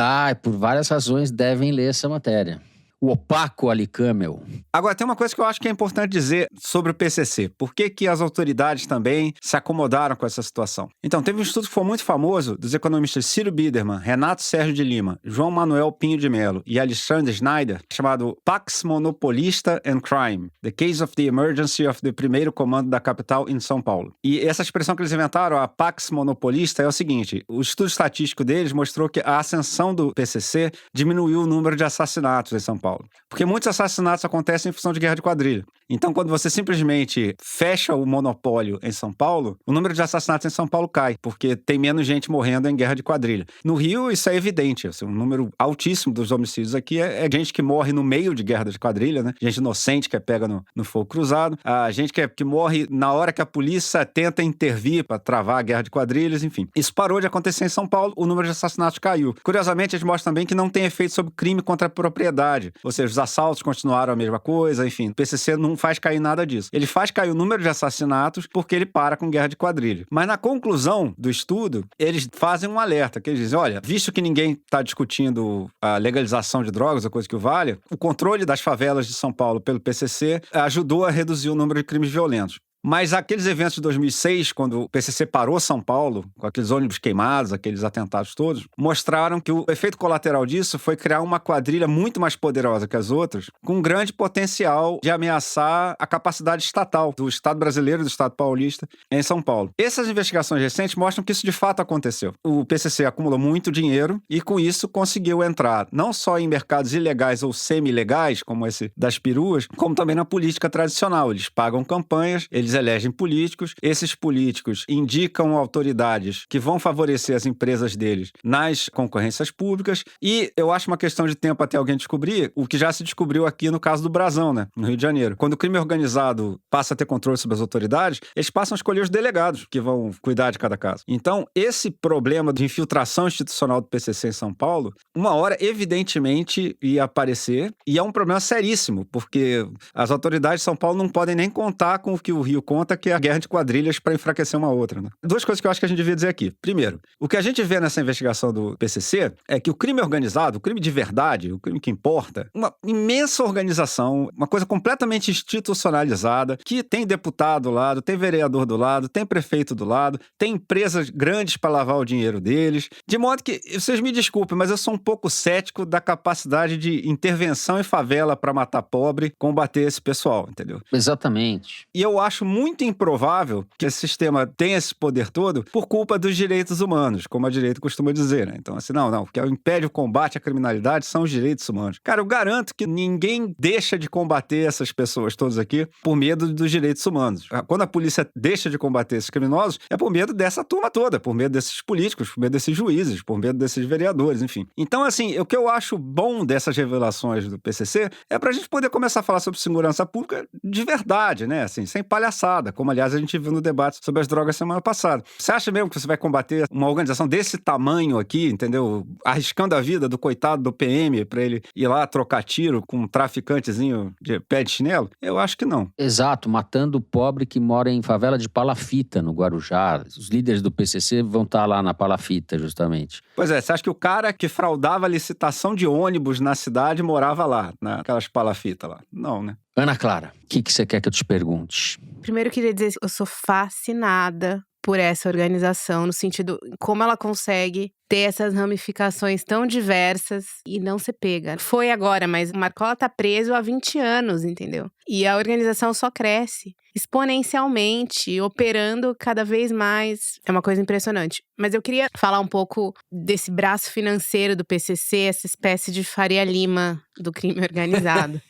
Por várias razões devem ler essa matéria. O opaco Ali Camel. Agora, tem uma coisa que eu acho que é importante dizer sobre o PCC. Por que as autoridades também se acomodaram com essa situação? Então, teve um estudo que foi muito famoso dos economistas Ciro Biderman, Renato Sérgio de Lima, João Manuel Pinho de Mello e Alexandre Schneider, chamado Pax Monopolista and Crime, The Case of the Emergency of the Primeiro Comando da Capital em São Paulo. E essa expressão que eles inventaram, a Pax Monopolista, é o seguinte, o estudo estatístico deles mostrou que a ascensão do PCC diminuiu o número de assassinatos em São Paulo. Porque muitos assassinatos acontecem em função de guerra de quadrilha. Então, quando você simplesmente fecha o monopólio em São Paulo, o número de assassinatos em São Paulo cai, porque tem menos gente morrendo em guerra de quadrilha. No Rio, isso é evidente. Assim, um número altíssimo dos homicídios aqui é gente que morre no meio de guerra de quadrilha, né? Gente inocente que é pega no fogo cruzado. A gente que morre na hora que a polícia tenta intervir para travar a guerra de quadrilhas, enfim. Isso parou de acontecer em São Paulo, o número de assassinatos caiu. Curiosamente, eles mostram também que não tem efeito sobre crime contra a propriedade. Ou seja, os assaltos continuaram a mesma coisa, enfim. O PCC não faz cair nada disso. Ele faz cair o número de assassinatos porque ele para com guerra de quadrilha. Mas na conclusão do estudo, eles fazem um alerta, que eles dizem, olha, visto que ninguém está discutindo a legalização de drogas, a coisa que o valha, o controle das favelas de São Paulo pelo PCC ajudou a reduzir o número de crimes violentos. Mas aqueles eventos de 2006, quando o PCC parou São Paulo, com aqueles ônibus queimados, aqueles atentados todos, mostraram que o efeito colateral disso foi criar uma quadrilha muito mais poderosa que as outras, com um grande potencial de ameaçar a capacidade estatal do Estado brasileiro e do Estado paulista em São Paulo. Essas investigações recentes mostram que isso de fato aconteceu. O PCC acumulou muito dinheiro e, com isso, conseguiu entrar não só em mercados ilegais ou semi-legais, como esse das peruas, como também na política tradicional. Eles pagam campanhas, eles elegem políticos, esses políticos indicam autoridades que vão favorecer as empresas deles nas concorrências públicas e eu acho uma questão de tempo até alguém descobrir o que já se descobriu aqui no caso do Brasão, né, no Rio de Janeiro. Quando o crime organizado passa a ter controle sobre as autoridades, eles passam a escolher os delegados que vão cuidar de cada caso. Então, esse problema de infiltração institucional do PCC em São Paulo, uma hora, evidentemente, ia aparecer e é um problema seríssimo, porque as autoridades de São Paulo não podem nem contar com o que o Rio conta, que é a guerra de quadrilhas para enfraquecer uma outra, né? Duas coisas que eu acho que a gente devia dizer aqui. Primeiro, o que a gente vê nessa investigação do PCC é que o crime organizado, o crime de verdade, o crime que importa, uma imensa organização, uma coisa completamente institucionalizada, que tem deputado do lado, tem vereador do lado, tem prefeito do lado, tem empresas grandes para lavar o dinheiro deles, de modo que, vocês me desculpem, mas eu sou um pouco cético da capacidade de intervenção em favela para matar pobre, combater esse pessoal, entendeu? Exatamente. E eu acho muito improvável que esse sistema tenha esse poder todo por culpa dos direitos humanos, como a direita costuma dizer, né? Então, assim, não, o que impede o combate à criminalidade são os direitos humanos. Cara, eu garanto que ninguém deixa de combater essas pessoas todas aqui por medo dos direitos humanos. Quando a polícia deixa de combater esses criminosos, é por medo dessa turma toda, por medo desses políticos, por medo desses juízes, por medo desses vereadores, enfim. Então, assim, o que eu acho bom dessas revelações do PCC é pra gente poder começar a falar sobre segurança pública de verdade, né? Assim, sem palhaçada, como aliás a gente viu no debate sobre as drogas semana passada. Você acha mesmo que você vai combater uma organização desse tamanho aqui, entendeu? Arriscando a vida do coitado do PM pra ele ir lá trocar tiro com um traficantezinho de pé de chinelo? Eu acho que não. Exato, matando o pobre que mora em favela de Palafita, no Guarujá. Os líderes do PCC vão estar lá na Palafita, justamente. Pois é, você acha que o cara que fraudava a licitação de ônibus na cidade morava lá, naquelas palafitas lá? Não, né? Ana Clara, o que você quer que eu te pergunte? Primeiro eu queria dizer que eu sou fascinada por essa organização, no sentido como ela consegue ter essas ramificações tão diversas e não ser pega. Foi agora, mas o Marcola tá preso há 20 anos, entendeu? E a organização só cresce exponencialmente, operando cada vez mais. É uma coisa impressionante. Mas eu queria falar um pouco desse braço financeiro do PCC, essa espécie de Faria Lima do crime organizado.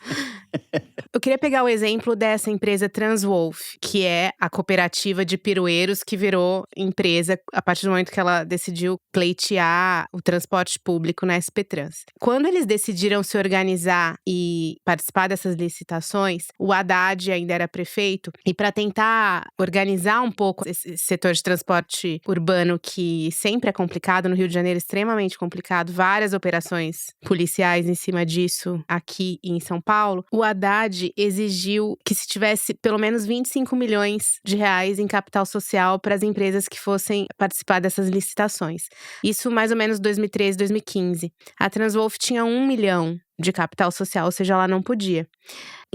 Eu queria pegar o exemplo dessa empresa Transwolf, que é a cooperativa de pirueiros que virou empresa a partir do momento que ela decidiu pleitear o transporte público na SP Trans. Quando eles decidiram se organizar e participar dessas licitações, o Haddad ainda era prefeito, e para tentar organizar um pouco esse setor de transporte urbano que sempre é complicado, no Rio de Janeiro extremamente complicado, várias operações policiais em cima disso aqui em São Paulo, o Haddad exigiu que se tivesse pelo menos 25 milhões de reais em capital social para as empresas que fossem participar dessas licitações. Isso mais ou menos 2013, 2015. A Transwolf tinha 1 milhão de capital social, ou seja, ela não podia.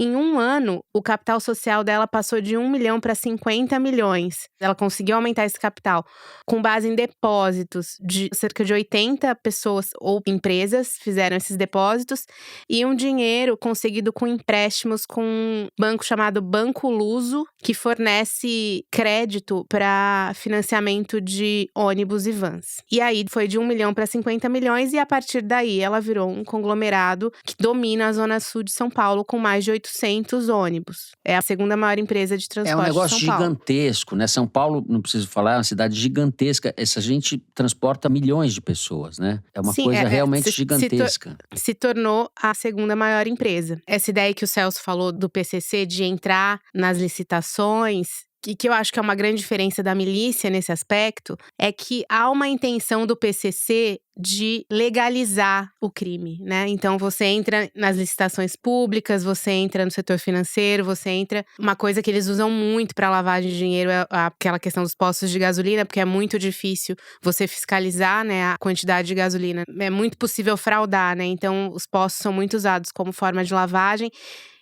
Em um ano, o capital social dela passou de 1 milhão para 50 milhões. Ela conseguiu aumentar esse capital com base em depósitos de cerca de 80 pessoas ou empresas fizeram esses depósitos e um dinheiro conseguido com empréstimos com um banco chamado Banco Luso, que fornece crédito para financiamento de ônibus e vans. E aí foi de 1 milhão para 50 milhões e a partir daí ela virou um conglomerado mundo, que domina a zona sul de São Paulo com mais de 800 ônibus. É a segunda maior empresa de transporte É um negócio de São Paulo. gigantesco, né? São Paulo, não preciso falar, é uma cidade gigantesca. Essa gente transporta milhões de pessoas, né? É uma coisa realmente gigantesca. Se tornou a segunda maior empresa. Essa ideia que o Celso falou do PCC de entrar nas licitações, que eu acho que é uma grande diferença da milícia nesse aspecto, é que há uma intenção do PCC de legalizar o crime, né? Então você entra nas licitações públicas, você entra no setor financeiro, você entra… Uma coisa que eles usam muito para lavagem de dinheiro é aquela questão dos postos de gasolina, porque é muito difícil você fiscalizar, né, a quantidade de gasolina. É muito possível fraudar, né? Então os postos são muito usados como forma de lavagem.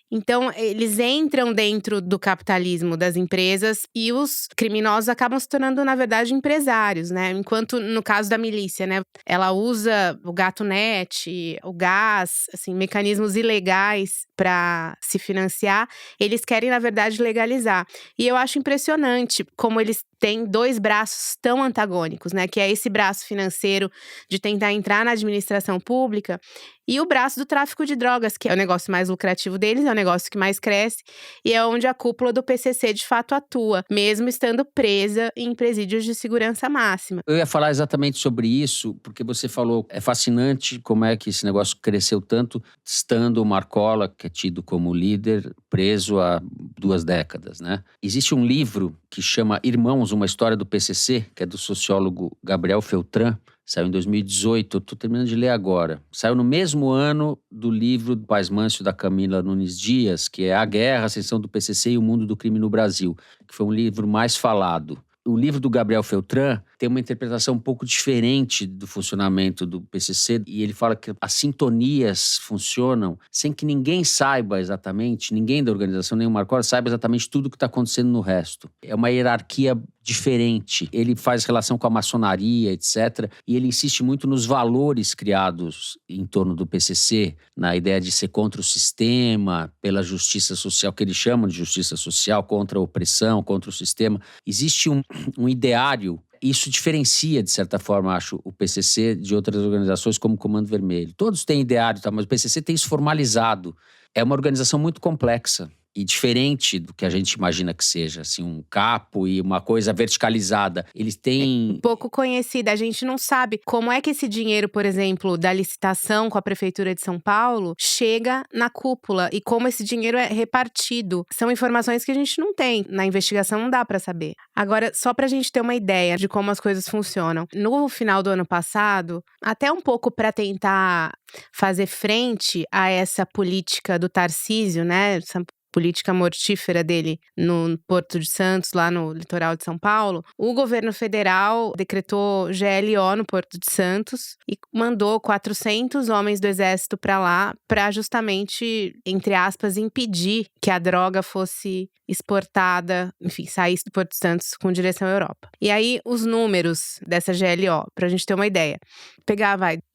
Então, eles entram dentro do capitalismo das empresas e os criminosos acabam se tornando, na verdade, empresários, né? Enquanto, no caso da milícia, né, ela usa o gato net, o gás, assim, mecanismos ilegais para se financiar, eles querem, na verdade, legalizar. E eu acho impressionante como eles têm dois braços tão antagônicos, né? Que é esse braço financeiro de tentar entrar na administração pública e o braço do tráfico de drogas, que é o negócio mais lucrativo deles, é o negócio que mais cresce e é onde a cúpula do PCC de fato atua, mesmo estando presa em presídios de segurança máxima. Eu ia falar exatamente sobre isso, porque você falou, é fascinante como é que esse negócio cresceu tanto, estando o Marcola, que é tido como líder, preso há 2 décadas, né? Existe um livro que chama Irmãos, uma história do PCC, que é do sociólogo Gabriel Feltran, saiu em 2018, eu estou terminando de ler agora. Saiu no mesmo ano do livro do Paz Mâncio da Camila Nunes Dias, que é A Guerra, a Ascensão do PCC e o Mundo do Crime no Brasil, que foi um livro mais falado. O livro do Gabriel Feltran tem uma interpretação um pouco diferente do funcionamento do PCC e ele fala que as sintonias funcionam sem que ninguém saiba exatamente, ninguém da organização, nem o Marcola, saiba exatamente tudo o que está acontecendo no resto. É uma hierarquia diferente. Ele faz relação com a maçonaria, etc. E ele insiste muito nos valores criados em torno do PCC, na ideia de ser contra o sistema, pela justiça social, que eles chamam de justiça social, contra a opressão, contra o sistema. Existe um ideário. Isso diferencia, de certa forma, acho, o PCC de outras organizações como o Comando Vermelho. Todos têm ideário, tá? Mas o PCC tem isso formalizado. É uma organização muito complexa e diferente do que a gente imagina que seja, assim, um capo e uma coisa verticalizada. Eles têm… Pouco conhecida, a gente não sabe como é que esse dinheiro, por exemplo, da licitação com a Prefeitura de São Paulo, chega na cúpula e como esse dinheiro é repartido. São informações que a gente não tem, na investigação não dá para saber. Agora, só pra gente ter uma ideia de como as coisas funcionam. No final do ano passado, até um pouco para tentar fazer frente a essa política do Tarcísio, né, essa política mortífera dele no Porto de Santos, lá no litoral de São Paulo, o governo federal decretou GLO no Porto de Santos e mandou 400 homens do exército para lá para justamente, entre aspas, impedir que a droga fosse exportada, enfim, saísse do Porto de Santos com direção à Europa. E aí, os números dessa GLO, pra gente ter uma ideia.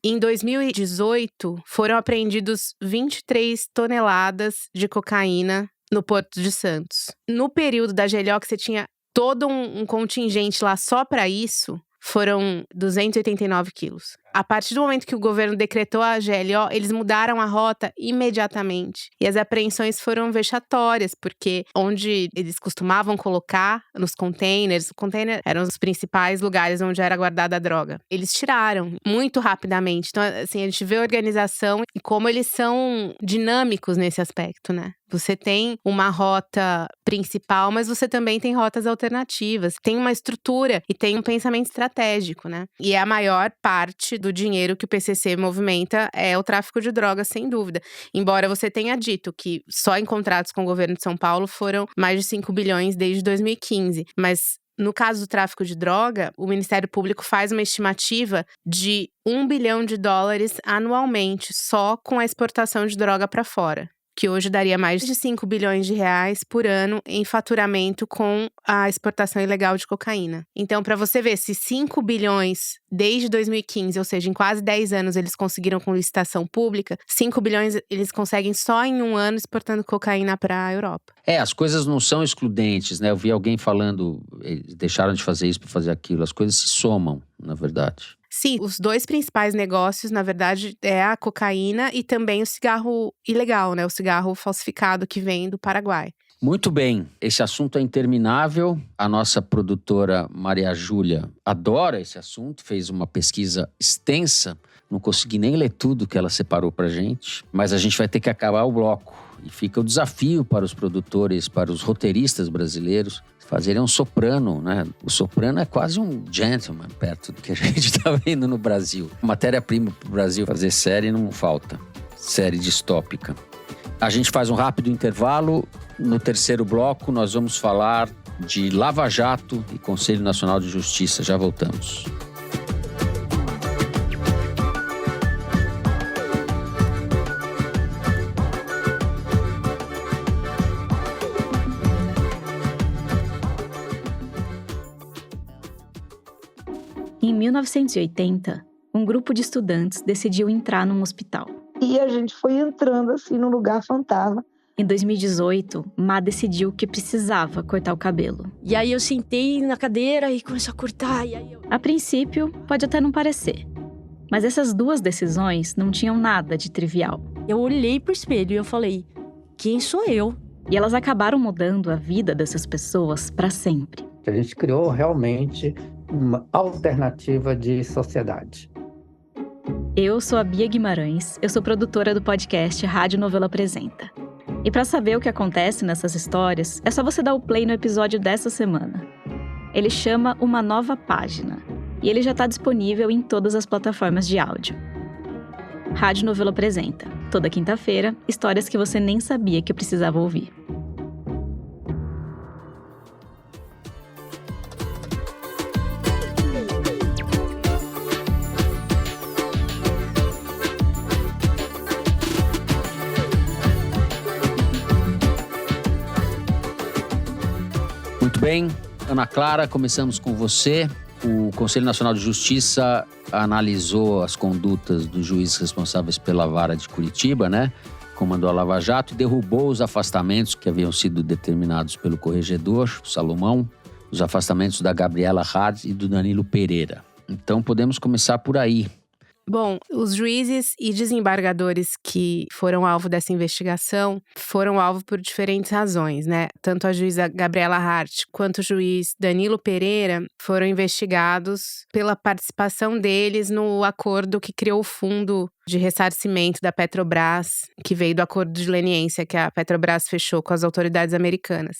Em 2018, foram apreendidos 23 toneladas de cocaína no Porto de Santos. No período da GLO, que você tinha todo um contingente lá só para isso, foram 289 quilos. A partir do momento que o governo decretou a GLO, eles mudaram a rota imediatamente. E as apreensões foram vexatórias, porque onde eles costumavam colocar, nos containers, o container eram os principais lugares onde era guardada a droga. Eles tiraram muito rapidamente. Então, assim, a gente vê a organização e como eles são dinâmicos nesse aspecto, né? Você tem uma rota principal, mas você também tem rotas alternativas. Tem uma estrutura e tem um pensamento estratégico, né? E é a maior parte do dinheiro que o PCC movimenta é o tráfico de drogas, sem dúvida. Embora você tenha dito que só em contratos com o governo de São Paulo foram mais de 5 bilhões desde 2015. Mas no caso do tráfico de droga, o Ministério Público faz uma estimativa de $1 bilhão anualmente só com a exportação de droga para fora, que hoje daria mais de 5 bilhões de reais por ano em faturamento com a exportação ilegal de cocaína. Então, para você ver, se 5 bilhões desde 2015, ou seja, em quase 10 anos eles conseguiram com licitação pública, 5 bilhões eles conseguem só em um ano exportando cocaína para a Europa. As coisas não são excludentes, né? Eu vi alguém falando, eles deixaram de fazer isso para fazer aquilo. As coisas se somam, na verdade. Sim, os dois principais negócios, na verdade, é a cocaína e também o cigarro ilegal, né? O cigarro falsificado que vem do Paraguai. Muito bem, esse assunto é interminável. A nossa produtora Maria Júlia adora esse assunto, fez uma pesquisa extensa. Não consegui nem ler tudo que ela separou pra gente, mas a gente vai ter que acabar o bloco. E fica o desafio para os produtores, para os roteiristas brasileiros, fazerem um soprano, né? O soprano é quase um gentleman perto do que a gente está vendo no Brasil. Matéria-prima para o Brasil fazer série não falta. Série distópica. A gente faz um rápido intervalo. No terceiro bloco, nós vamos falar de Lava Jato e Conselho Nacional de Justiça. Já voltamos. Em 1980, um grupo de estudantes decidiu entrar num hospital. E a gente foi entrando assim num lugar fantasma. Em 2018, Má decidiu que precisava cortar o cabelo. E aí eu sentei na cadeira e comecei a cortar. A princípio, pode até não parecer. Mas essas duas decisões não tinham nada de trivial. Eu olhei pro espelho e eu falei, quem sou eu? E elas acabaram mudando a vida dessas pessoas para sempre. A gente criou realmente uma alternativa de sociedade. Eu sou a Bia Guimarães, eu sou produtora do podcast Rádio Novelo Apresenta. E para saber o que acontece nessas histórias, é só você dar o play no episódio dessa semana. Ele chama Uma Nova Página, e ele já está disponível em todas as plataformas de áudio. Rádio Novelo Apresenta, toda quinta-feira, histórias que você nem sabia que precisava ouvir. Muito bem, Ana Clara, começamos com você. O Conselho Nacional de Justiça analisou as condutas dos juízes responsáveis pela vara de Curitiba, né? Comandou a Lava Jato e derrubou os afastamentos que haviam sido determinados pelo corregedor Salomão, os afastamentos da Gabriela Hard e do Danilo Pereira. Então podemos começar por aí. Bom, os juízes e desembargadores que foram alvo dessa investigação foram alvo por diferentes razões, né? Tanto a juíza Gabriela Hart quanto o juiz Danilo Pereira foram investigados pela participação deles no acordo que criou o fundo de ressarcimento da Petrobras, que veio do acordo de leniência que a Petrobras fechou com as autoridades americanas.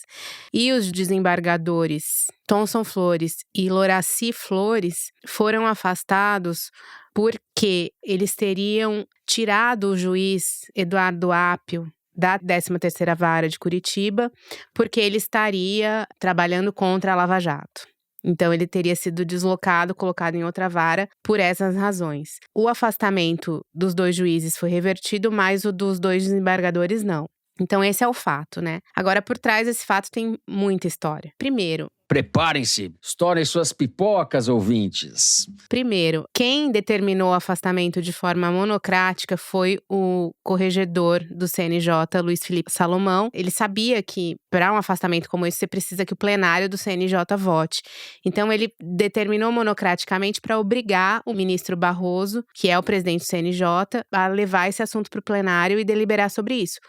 E os desembargadores Thomson Flores e Loraci Flores foram afastados porque eles teriam tirado o juiz Eduardo Apio da 13ª Vara de Curitiba, porque ele estaria trabalhando contra a Lava Jato. Então, ele teria sido deslocado, colocado em outra vara por essas razões. O afastamento dos dois juízes foi revertido, mas o dos dois desembargadores não. Então, esse é o fato, né? Agora, por trás desse fato tem muita história. Primeiro, preparem-se, estourem suas pipocas, ouvintes. Primeiro, quem determinou o afastamento de forma monocrática foi o corregedor do CNJ, Luiz Felipe Salomão. Ele sabia que, para um afastamento como esse, você precisa que o plenário do CNJ vote. Então, ele determinou monocraticamente para obrigar o ministro Barroso, que é o presidente do CNJ, a levar esse assunto para o plenário e deliberar sobre isso.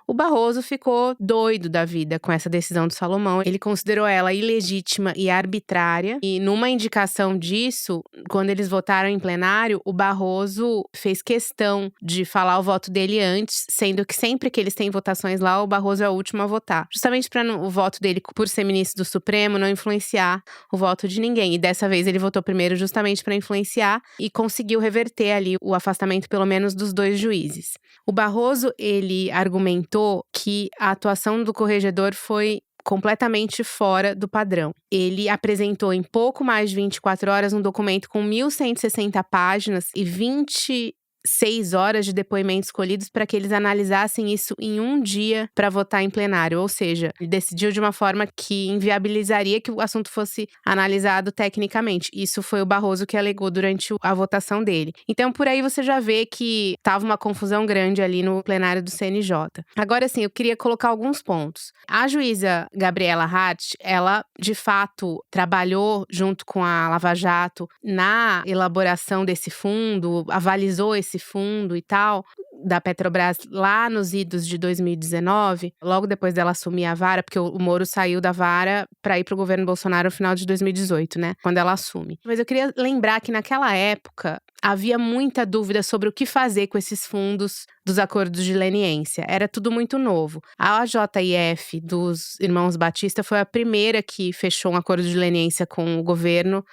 O Barroso ficou doido da vida com essa decisão do Salomão. Ele considerou ela ilegítima e arbitrária. E numa indicação disso, quando eles votaram em plenário, o Barroso fez questão de falar o voto dele antes, sendo que sempre que eles têm votações lá, o Barroso é o último a votar. Justamente para o voto dele, por ser ministro do Supremo, não influenciar o voto de ninguém. E dessa vez ele votou primeiro justamente para influenciar e conseguiu reverter ali o afastamento pelo menos dos dois juízes. O Barroso, ele argumentou que a atuação do corregedor foi completamente fora do padrão. Ele apresentou em pouco mais de 24 horas um documento com 1.160 páginas e 20 6 horas de depoimentos escolhidos para que eles analisassem isso em um dia para votar em plenário. Ou seja, ele decidiu de uma forma que inviabilizaria que o assunto fosse analisado tecnicamente. Isso foi o Barroso que alegou durante a votação dele. Então, por aí você já vê que estava uma confusão grande ali no plenário do CNJ. Agora, sim, eu queria colocar alguns pontos. A juíza Gabriela Hart, ela, de fato, trabalhou junto com a Lava Jato na elaboração desse fundo, avalizou esse fundo e tal, da Petrobras lá nos idos de 2019, logo depois dela assumir a vara, porque o Moro saiu da vara para ir para o governo Bolsonaro no final de 2018, né? Quando ela assume. Mas eu queria lembrar que naquela época havia muita dúvida sobre o que fazer com esses fundos dos acordos de leniência. Era tudo muito novo. A AJF dos irmãos Batista foi a primeira que fechou um acordo de leniência com o governo.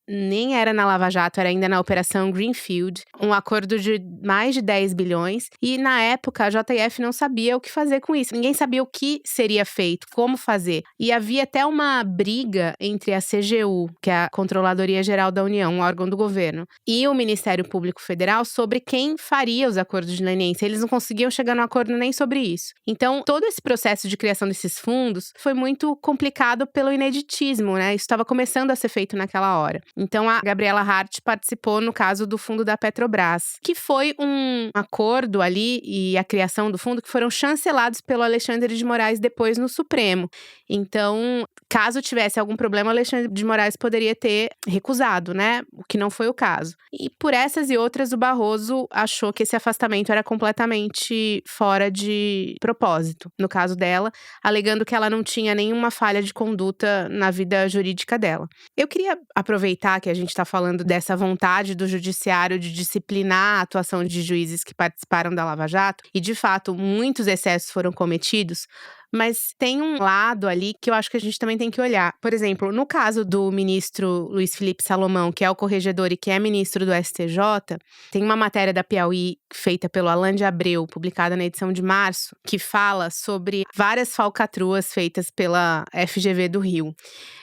Nem era na Lava Jato, era ainda na Operação Greenfield, um acordo de mais de 10 bilhões. E na época a JF não sabia o que fazer com isso. Ninguém sabia o que seria feito, como fazer. E havia até uma briga entre a CGU, que é a Controladoria Geral da União, um órgão do governo, e o Ministério Público Federal sobre quem faria os acordos de leniência. Eles não conseguiam chegar num acordo nem sobre isso. Então, todo esse processo de criação desses fundos foi muito complicado pelo ineditismo, né? Isso estava começando a ser feito naquela hora. Então, a Gabriela Hart participou no caso do fundo da Petrobras, que foi um acordo ali e a criação do fundo que foram chancelados pelo Alexandre de Moraes depois no Supremo. Então, caso tivesse algum problema, o Alexandre de Moraes poderia ter recusado, né? O que não foi o caso. E por essas e outras, o Barroso achou que esse afastamento era completamente fora de propósito, no caso dela, alegando que ela não tinha nenhuma falha de conduta na vida jurídica dela. Eu queria aproveitar que a gente está falando dessa vontade do judiciário de disciplinar a atuação de juízes que participaram da Lava Jato, e de fato muitos excessos foram cometidos, mas tem um lado ali que eu acho que a gente também tem que olhar. Por exemplo, no caso do ministro Luiz Felipe Salomão, que é o corregedor e que é ministro do STJ, tem uma matéria da Piauí feita pelo Alain de Abreu, publicada na edição de março, que fala sobre várias falcatruas feitas pela FGV do Rio.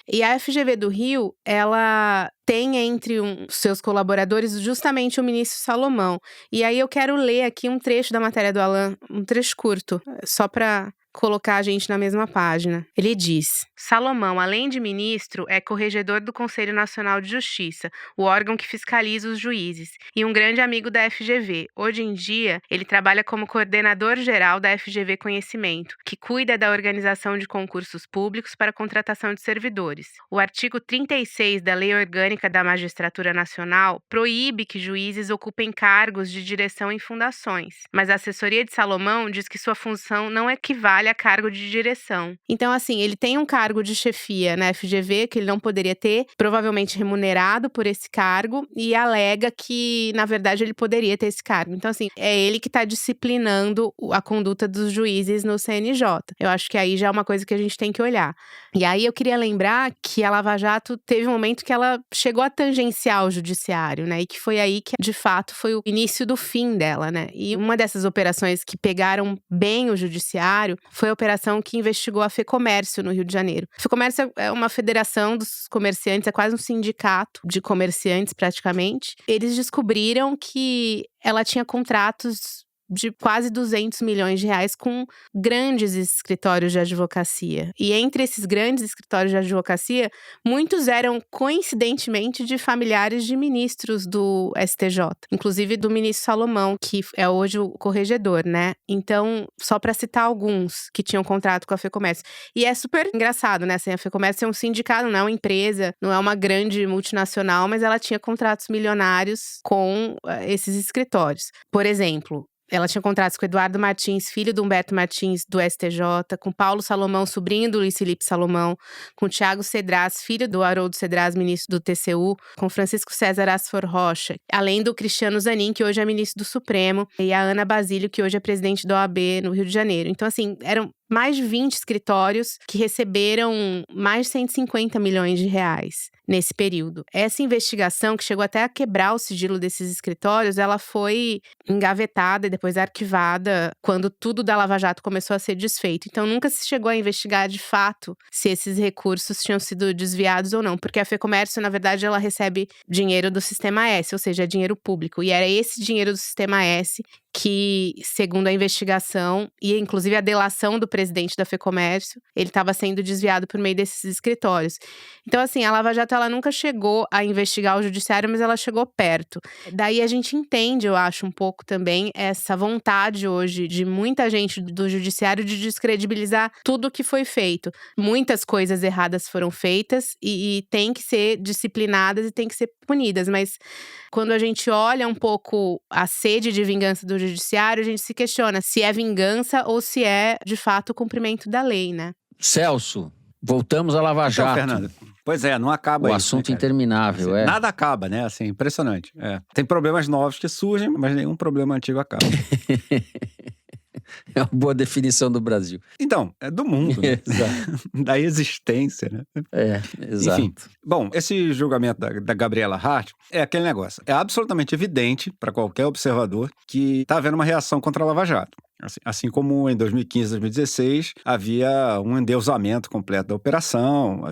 E a FGV do Rio, ela tem entre seus colaboradores justamente o ministro Salomão. E aí eu quero ler aqui um trecho da matéria do Alain, um trecho curto, só para colocar a gente na mesma página. Ele diz: Salomão, além de ministro, é corregedor do Conselho Nacional de Justiça, o órgão que fiscaliza os juízes, e um grande amigo da FGV. Hoje em dia, ele trabalha como coordenador geral da FGV Conhecimento, que cuida da organização de concursos públicos para contratação de servidores. O artigo 36 da Lei Orgânica da Magistratura Nacional proíbe que juízes ocupem cargos de direção em fundações, mas a assessoria de Salomão diz que sua função não equivale a cargo de direção. Então, assim, ele tem um cargo de chefia na FGV que ele não poderia ter, provavelmente remunerado por esse cargo, e alega que, na verdade, ele poderia ter esse cargo. Então, assim, é ele que está disciplinando a conduta dos juízes no CNJ. Eu acho que aí já é uma coisa que a gente tem que olhar. E aí eu queria lembrar que a Lava Jato teve um momento que ela chegou a tangenciar o judiciário, né? E que foi aí que, de fato, foi o início do fim dela, né? E uma dessas operações que pegaram bem o judiciário foi a operação que investigou a FEComércio no Rio de Janeiro. A FEComércio é uma federação dos comerciantes, é quase um sindicato de comerciantes praticamente. Eles descobriram que ela tinha contratos de quase 200 milhões de reais com grandes escritórios de advocacia. E entre esses grandes escritórios de advocacia, muitos eram, coincidentemente, de familiares de ministros do STJ. Inclusive do ministro Salomão, que é hoje o corregedor, né? Então, só para citar alguns que tinham contrato com a FEComércio. E é super engraçado, né? Assim, a FEComércio é um sindicato, não é uma empresa, não é uma grande multinacional, mas ela tinha contratos milionários com esses escritórios. Por exemplo, ela tinha contratos com Eduardo Martins, filho do Humberto Martins, do STJ, com Paulo Salomão, sobrinho do Luiz Felipe Salomão, com Tiago Cedras, filho do Haroldo Cedras, ministro do TCU, com Francisco César Asfor Rocha, além do Cristiano Zanin, que hoje é ministro do Supremo, e a Ana Basílio, que hoje é presidente da OAB no Rio de Janeiro. Então, assim, eram mais de 20 escritórios que receberam mais de 150 milhões de reais. nesse período. Essa investigação, que chegou até a quebrar o sigilo desses escritórios, ela foi engavetada e depois arquivada quando tudo da Lava Jato começou a ser desfeito. Então, nunca se chegou a investigar de fato se esses recursos tinham sido desviados ou não, porque a FEComércio, na verdade, ela recebe dinheiro do Sistema S, ou seja, dinheiro público. E era esse dinheiro do Sistema S que, segundo a investigação e inclusive a delação do presidente da FEComércio, ele estava sendo desviado por meio desses escritórios. Então, assim, a Lava Jato ela nunca chegou a investigar o judiciário, mas ela chegou perto. Daí a gente entende, eu acho, um pouco também essa vontade hoje de muita gente do judiciário de descredibilizar tudo o que foi feito. Muitas coisas erradas foram feitas e tem que ser disciplinadas e tem que ser punidas, mas quando a gente olha um pouco a sede de vingança do judiciário, a gente se questiona se é vingança ou se é, de fato, o cumprimento da lei, né? Celso, voltamos à Lava Jato. Fernando, pois é, não acaba o isso. Assunto né, interminável, assim, nada acaba, né? Assim, impressionante. Tem problemas novos que surgem, mas nenhum problema antigo acaba. É uma boa definição do Brasil. Então, é do mundo, né? Da existência, né? Exato. Enfim, bom, esse julgamento da Gabriela Hart é aquele negócio. É absolutamente evidente para qualquer observador que está havendo uma reação contra a Lava Jato. Assim como em 2015, 2016, havia um endeusamento completo da operação,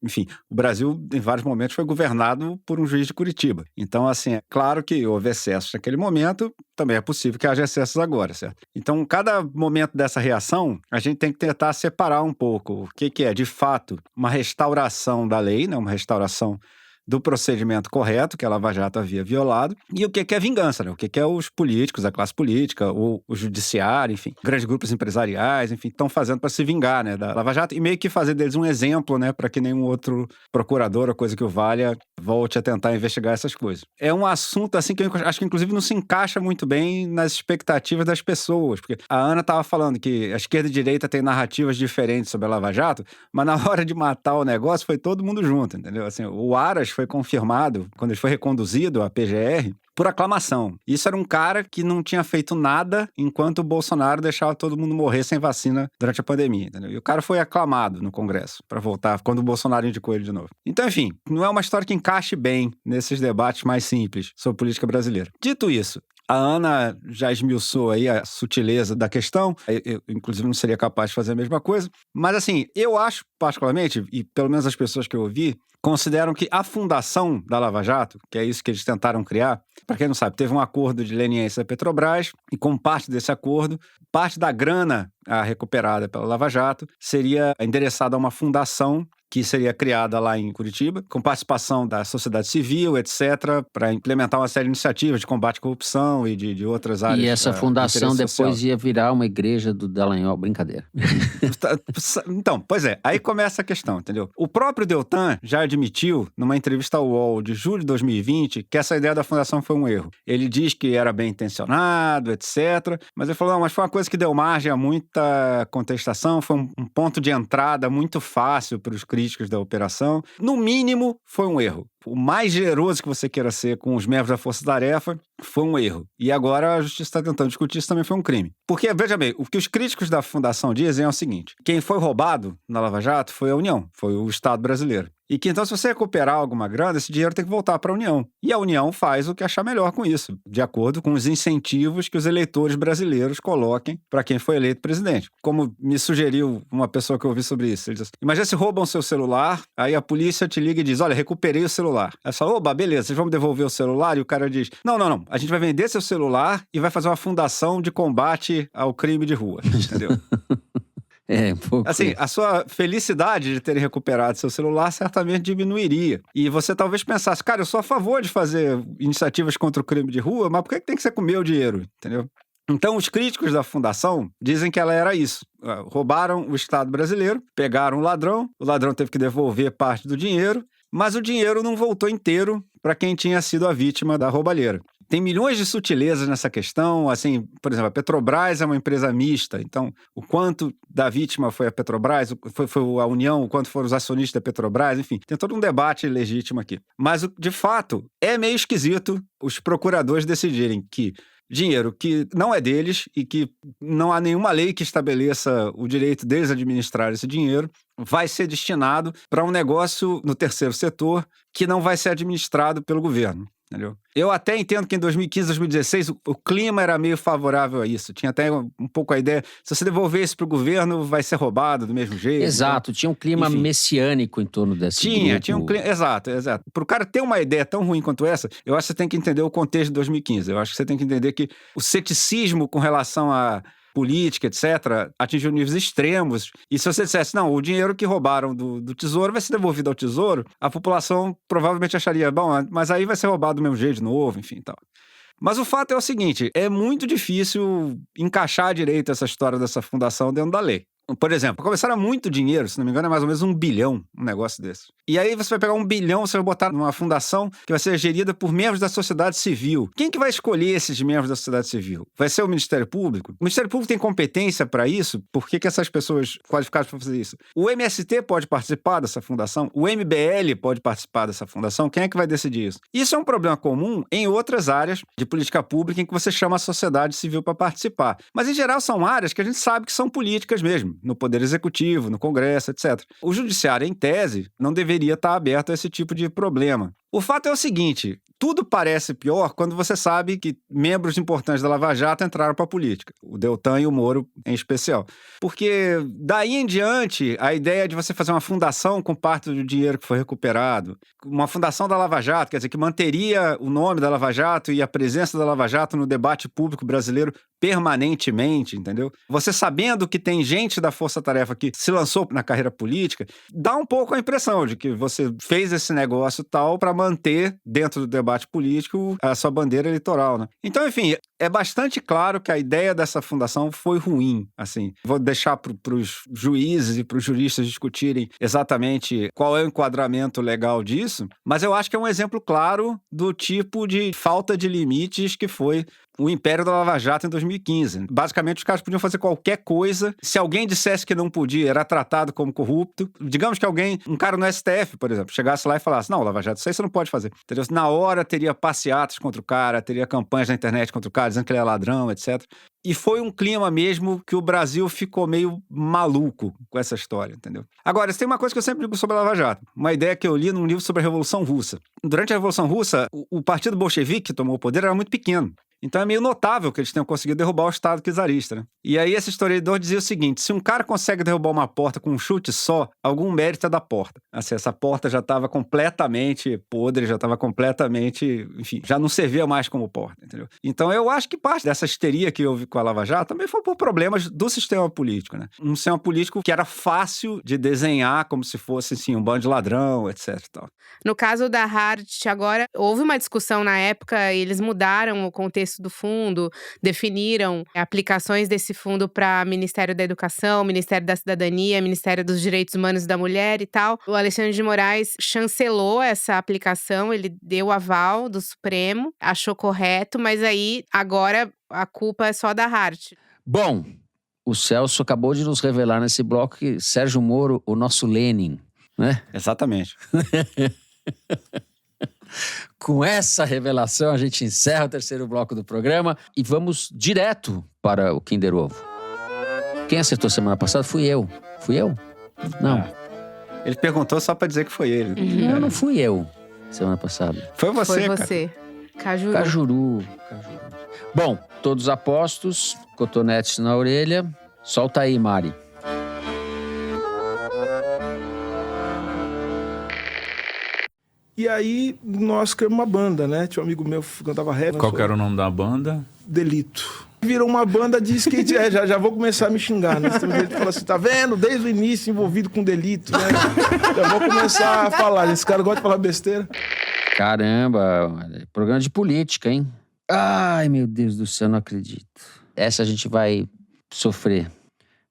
enfim, o Brasil em vários momentos foi governado por um juiz de Curitiba. Então, assim, é claro que houve excessos naquele momento, também é possível que haja excessos agora, certo? Então, cada momento dessa reação, a gente tem que tentar separar um pouco o que é, de fato, uma restauração da lei, né? Uma restauração do procedimento correto que a Lava Jato havia violado, e o que é vingança, né? O que é os políticos, a classe política, o judiciário, enfim, grandes grupos empresariais, enfim, estão fazendo para se vingar, né, da Lava Jato e meio que fazer deles um exemplo, né, para que nenhum outro procurador ou coisa que o valha volte a tentar investigar essas coisas. É um assunto, assim, que eu acho que inclusive não se encaixa muito bem nas expectativas das pessoas, porque a Ana estava falando que a esquerda e a direita têm narrativas diferentes sobre a Lava Jato, mas na hora de matar o negócio foi todo mundo junto, entendeu? Assim, o Aras foi confirmado, quando ele foi reconduzido à PGR, por aclamação. Isso era um cara que não tinha feito nada enquanto o Bolsonaro deixava todo mundo morrer sem vacina durante a pandemia, entendeu? E o cara foi aclamado no Congresso para voltar, quando o Bolsonaro indicou ele de novo. Então, enfim, não é uma história que encaixe bem nesses debates mais simples sobre política brasileira. Dito isso, a Ana já esmiuçou aí a sutileza da questão, eu inclusive não seria capaz de fazer a mesma coisa, mas assim, eu acho particularmente, e pelo menos as pessoas que eu ouvi, consideram que a fundação da Lava Jato, que é isso que eles tentaram criar, para quem não sabe, teve um acordo de leniência da Petrobras, e como parte desse acordo, parte da grana recuperada pela Lava Jato seria endereçada a uma fundação que seria criada lá em Curitiba, com participação da sociedade civil, etc., para implementar uma série de iniciativas de combate à corrupção e de outras áreas. E essa fundação depois ia virar uma igreja do Dallagnol, brincadeira. Então, pois é, aí começa a questão, entendeu? O próprio Deltan já admitiu, numa entrevista ao UOL de julho de 2020, que essa ideia da fundação foi um erro. Ele diz que era bem intencionado, etc., mas ele falou, não, mas foi uma coisa que deu margem a muita contestação, foi um ponto de entrada muito fácil para os críticos da operação. No mínimo, foi um erro. O mais generoso que você queira ser com os membros da Força Tarefa foi um erro. E agora a justiça está tentando discutir isso também foi um crime. Porque, veja bem, o que os críticos da fundação dizem é o seguinte: quem foi roubado na Lava Jato foi a União, foi o Estado brasileiro. E que então, se você recuperar alguma grana, esse dinheiro tem que voltar para a União. E a União faz o que achar melhor com isso, de acordo com os incentivos que os eleitores brasileiros coloquem para quem foi eleito presidente. Como me sugeriu uma pessoa que eu ouvi sobre isso. Ele diz assim, imagina se roubam seu celular, aí a polícia te liga e diz, olha, recuperei o celular. Aí você fala, oba, beleza, vocês vão me devolver o celular? E o cara diz, não, a gente vai vender seu celular e vai fazer uma fundação de combate ao crime de rua, entendeu? Assim, a sua felicidade de terem recuperado seu celular certamente diminuiria. E você talvez pensasse, cara, eu sou a favor de fazer iniciativas contra o crime de rua, mas por que tem que ser com o meu dinheiro, entendeu? Então, os críticos da fundação dizem que ela era isso. Roubaram o Estado brasileiro, pegaram o ladrão teve que devolver parte do dinheiro, mas o dinheiro não voltou inteiro para quem tinha sido a vítima da roubalheira. Tem milhões de sutilezas nessa questão, assim, por exemplo, a Petrobras é uma empresa mista, então o quanto da vítima foi a Petrobras, foi a União, o quanto foram os acionistas da Petrobras, enfim, tem todo um debate legítimo aqui. Mas, de fato, é meio esquisito os procuradores decidirem que dinheiro que não é deles e que não há nenhuma lei que estabeleça o direito deles administrar esse dinheiro, vai ser destinado para um negócio no terceiro setor que não vai ser administrado pelo governo. Entendeu? Eu até entendo que em 2015, 2016, o clima era meio favorável a isso. Tinha até um pouco a ideia, se você devolver isso para o governo, vai ser roubado do mesmo jeito. Exato, tinha um clima messiânico em torno desse grupo. Tinha um clima, exato. Para o cara ter uma ideia tão ruim quanto essa, eu acho que você tem que entender o contexto de 2015. Eu acho que você tem que entender que o ceticismo com relação a política, etc., atingiu níveis extremos. E se você dissesse, não, o dinheiro que roubaram do Tesouro vai ser devolvido ao Tesouro, a população provavelmente acharia, bom, mas aí vai ser roubado do mesmo jeito de novo, enfim, tal. Mas o fato é o seguinte, é muito difícil encaixar direito essa história dessa fundação dentro da lei. Por exemplo, começaram muito dinheiro, se não me engano, é mais ou menos 1 bilhão, um negócio desse. E aí você vai pegar 1 bilhão, você vai botar numa fundação que vai ser gerida por membros da sociedade civil. Quem que vai escolher esses membros da sociedade civil? Vai ser o Ministério Público? O Ministério Público tem competência para isso? Por que essas pessoas qualificadas para fazer isso? O MST pode participar dessa fundação? O MBL pode participar dessa fundação? Quem é que vai decidir isso? Isso é um problema comum em outras áreas de política pública em que você chama a sociedade civil para participar. Mas, em geral, são áreas que a gente sabe que são políticas mesmo. No Poder Executivo, no Congresso, etc. O Judiciário, em tese, não deveria estar aberto a esse tipo de problema. O fato é o seguinte, tudo parece pior quando você sabe que membros importantes da Lava Jato entraram para a política. O Deltan e o Moro, em especial. Porque, daí em diante, a ideia de você fazer uma fundação com parte do dinheiro que foi recuperado, uma fundação da Lava Jato, quer dizer, que manteria o nome da Lava Jato e a presença da Lava Jato no debate público brasileiro permanentemente, entendeu? Você sabendo que tem gente da Força Tarefa que se lançou na carreira política, dá um pouco a impressão de que você fez esse negócio tal para manter dentro do debate político a sua bandeira eleitoral, né? Então, enfim, é bastante claro que a ideia dessa fundação foi ruim, assim. Vou deixar para os juízes e para os juristas discutirem exatamente qual é o enquadramento legal disso, mas eu acho que é um exemplo claro do tipo de falta de limites que foi o império da Lava Jato em 2015. Basicamente, os caras podiam fazer qualquer coisa. Se alguém dissesse que não podia, era tratado como corrupto. Digamos que um cara no STF, por exemplo, chegasse lá e falasse, não, Lava Jato, isso aí você não pode fazer. Entendeu? Na hora teria passeatas contra o cara, teria campanhas na internet contra o cara, dizendo que ele é ladrão, etc. E foi um clima mesmo que o Brasil ficou meio maluco com essa história, entendeu? Agora, tem uma coisa que eu sempre digo sobre a Lava Jato. Uma ideia que eu li num livro sobre a Revolução Russa. Durante a Revolução Russa, o partido bolchevique que tomou o poder era muito pequeno. Então é meio notável que eles tenham conseguido derrubar o Estado czarista, né? E aí esse historiador dizia o seguinte, se um cara consegue derrubar uma porta com um chute só, algum mérito é da porta. Assim, essa porta já estava completamente podre, já estava completamente, enfim, já não servia mais como porta, entendeu? Então eu acho que parte dessa histeria que houve com a Lava Jato também foi por problemas do sistema político, né? Um sistema político que era fácil de desenhar como se fosse, assim, um bando de ladrão, etc. Tal. No caso da Hart, agora, houve uma discussão na época, e eles mudaram o contexto do fundo, definiram aplicações desse fundo para Ministério da Educação, Ministério da Cidadania, Ministério dos Direitos Humanos e da Mulher e tal. O Alexandre de Moraes chancelou essa aplicação, ele deu aval do Supremo, achou correto, mas aí agora a culpa é só da Hart. Bom, o Celso acabou de nos revelar nesse bloco que Sérgio Moro, o nosso Lenin, né? Exatamente. Com essa revelação, a gente encerra o terceiro bloco do programa e vamos direto para o Kinder Ovo. Quem acertou semana passada fui eu. Fui eu? Não. Ele perguntou só para dizer que foi ele. Uhum. Não fui eu semana passada. Foi você, Foi você. Cara. Cajuru. Bom, todos apostos, cotonetes na orelha. Solta aí, Mari. E aí, nós criamos uma banda, né? Tinha um amigo meu que cantava rap. Qual que era o nome da banda? Delito. Virou uma banda de skate. Já vou começar a me xingar, né? Tem gente que fala assim, tá vendo? Desde o início envolvido com delito, né? Já vou começar a falar. Esse cara gosta de falar besteira. Caramba, programa de política, hein? Ai, meu Deus do céu, não acredito. Essa a gente vai sofrer.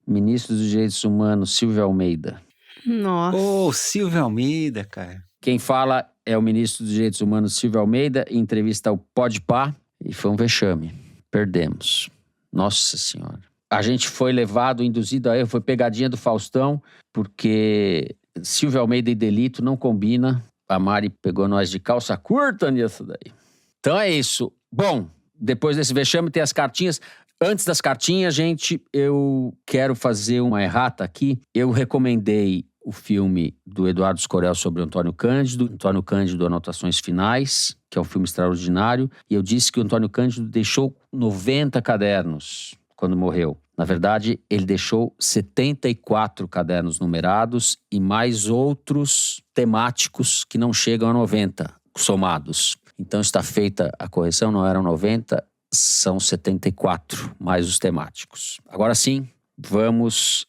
Ministro dos Direitos Humanos, Silvio Almeida. Nossa. Ô, Silvio Almeida, cara. Quem fala é o ministro dos Direitos Humanos, Silvio Almeida, em entrevista ao Podpah, e foi um vexame. Perdemos. Nossa Senhora. A gente foi levado, induzido a erro, foi pegadinha do Faustão, porque Silvio Almeida e delito não combina. A Mari pegou nós de calça curta nisso daí. Então é isso. Bom, depois desse vexame tem as cartinhas. Antes das cartinhas, gente, eu quero fazer uma errata aqui. Eu recomendei o filme do Eduardo Scorel sobre o Antônio Cândido, Anotações Finais, que é um filme extraordinário. E eu disse que o Antônio Cândido deixou 90 cadernos quando morreu. Na verdade, ele deixou 74 cadernos numerados e mais outros temáticos que não chegam a 90 somados. Então está feita a correção, não eram 90, são 74, mais os temáticos. Agora sim, vamos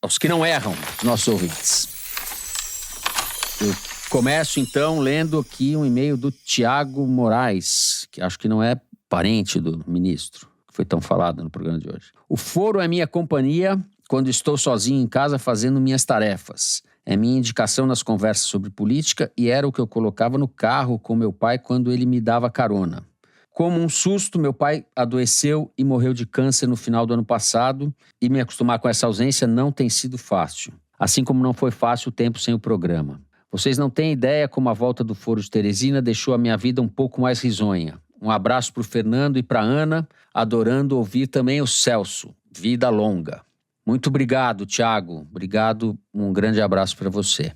aos que não erram, os nossos ouvintes. Eu começo então lendo aqui um e-mail do Tiago Moraes, que acho que não é parente do ministro, que foi tão falado no programa de hoje. O foro é minha companhia quando estou sozinho em casa fazendo minhas tarefas. É minha indicação nas conversas sobre política e era o que eu colocava no carro com meu pai quando ele me dava carona. Como um susto, meu pai adoeceu e morreu de câncer no final do ano passado e me acostumar com essa ausência não tem sido fácil. Assim como não foi fácil o tempo sem o programa. Vocês não têm ideia como a volta do Foro de Teresina deixou a minha vida um pouco mais risonha. Um abraço para o Fernando e para a Ana, adorando ouvir também o Celso. Vida longa. Muito obrigado, Tiago. Obrigado, um grande abraço para você.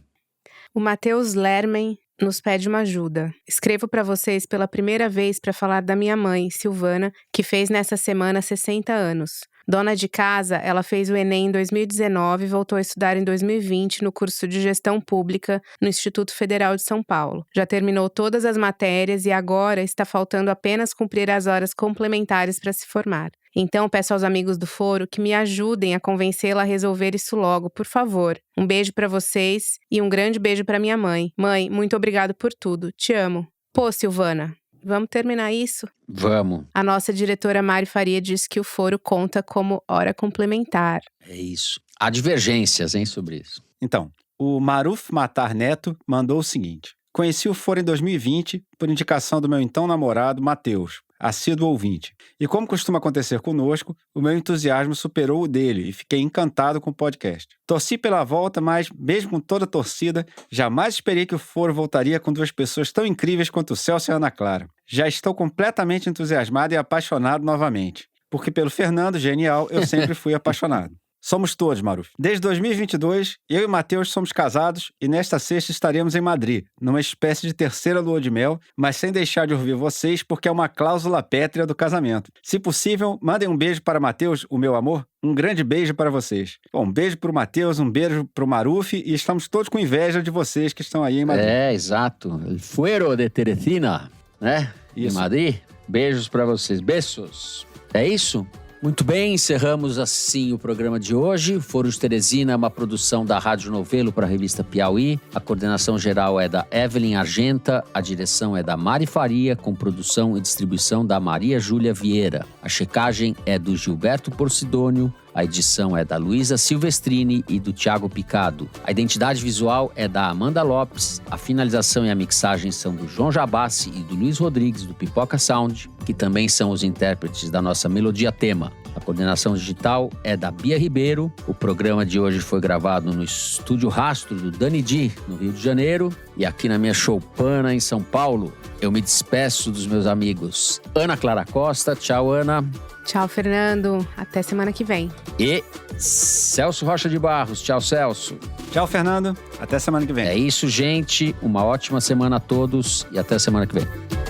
O Matheus Lermen nos pede uma ajuda. Escrevo para vocês pela primeira vez para falar da minha mãe, Silvana, que fez nessa semana 60 anos. Dona de casa, ela fez o Enem em 2019 e voltou a estudar em 2020 no curso de Gestão Pública no Instituto Federal de São Paulo. Já terminou todas as matérias e agora está faltando apenas cumprir as horas complementares para se formar. Então, peço aos amigos do Foro que me ajudem a convencê-la a resolver isso logo, por favor. Um beijo para vocês e um grande beijo para minha mãe. Mãe, muito obrigado por tudo. Te amo. Pô, Silvana, vamos terminar isso? Vamos. A nossa diretora Mari Faria disse que o Foro conta como hora complementar. É isso. Há divergências, hein, sobre isso. Então, o Maruf Matar Neto mandou o seguinte. Conheci o Foro em 2020 por indicação do meu então namorado, Matheus, assíduo ouvinte. E como costuma acontecer conosco, o meu entusiasmo superou o dele e fiquei encantado com o podcast. Torci pela volta, mas, mesmo com toda a torcida, jamais esperei que o Foro voltaria com duas pessoas tão incríveis quanto o Celso e a Ana Clara. Já estou completamente entusiasmado e apaixonado novamente. Porque pelo Fernando, genial, eu sempre fui apaixonado. Somos todos, Maruf. Desde 2022, eu e Matheus somos casados e nesta sexta estaremos em Madrid, numa espécie de terceira lua de mel, mas sem deixar de ouvir vocês porque é uma cláusula pétrea do casamento. Se possível, mandem um beijo para Matheus, o meu amor. Um grande beijo para vocês. Bom, um beijo para o Matheus, um beijo para o Maruf e estamos todos com inveja de vocês que estão aí em Madrid. É, exato. El Fuero de Teresina, né? Isso. Em Madrid. Beijos para vocês. Beijos. É isso? Muito bem, encerramos assim o programa de hoje. O Foro de Teresina é uma produção da Rádio Novelo para a revista Piauí. A coordenação geral é da Evelyn Argenta, a direção é da Mari Faria, com produção e distribuição da Maria Júlia Vieira. A checagem é do Gilberto Porcidônio, a edição é da Luísa Silvestrini e do Thiago Picado. A identidade visual é da Amanda Lopes, a finalização e a mixagem são do João Jabassi e do Luiz Rodrigues, do Pipoca Sound, que também são os intérpretes da nossa melodia tema. A coordenação digital é da Bia Ribeiro. O programa de hoje foi gravado no Estúdio Rastro do Dani Di, no Rio de Janeiro. E aqui na minha choupana, em São Paulo, eu me despeço dos meus amigos Ana Clara Costa. Tchau, Ana. Tchau, Fernando. Até semana que vem. E Celso Rocha de Barros. Tchau, Celso. Tchau, Fernando. Até semana que vem. É isso, gente. Uma ótima semana a todos e até semana que vem.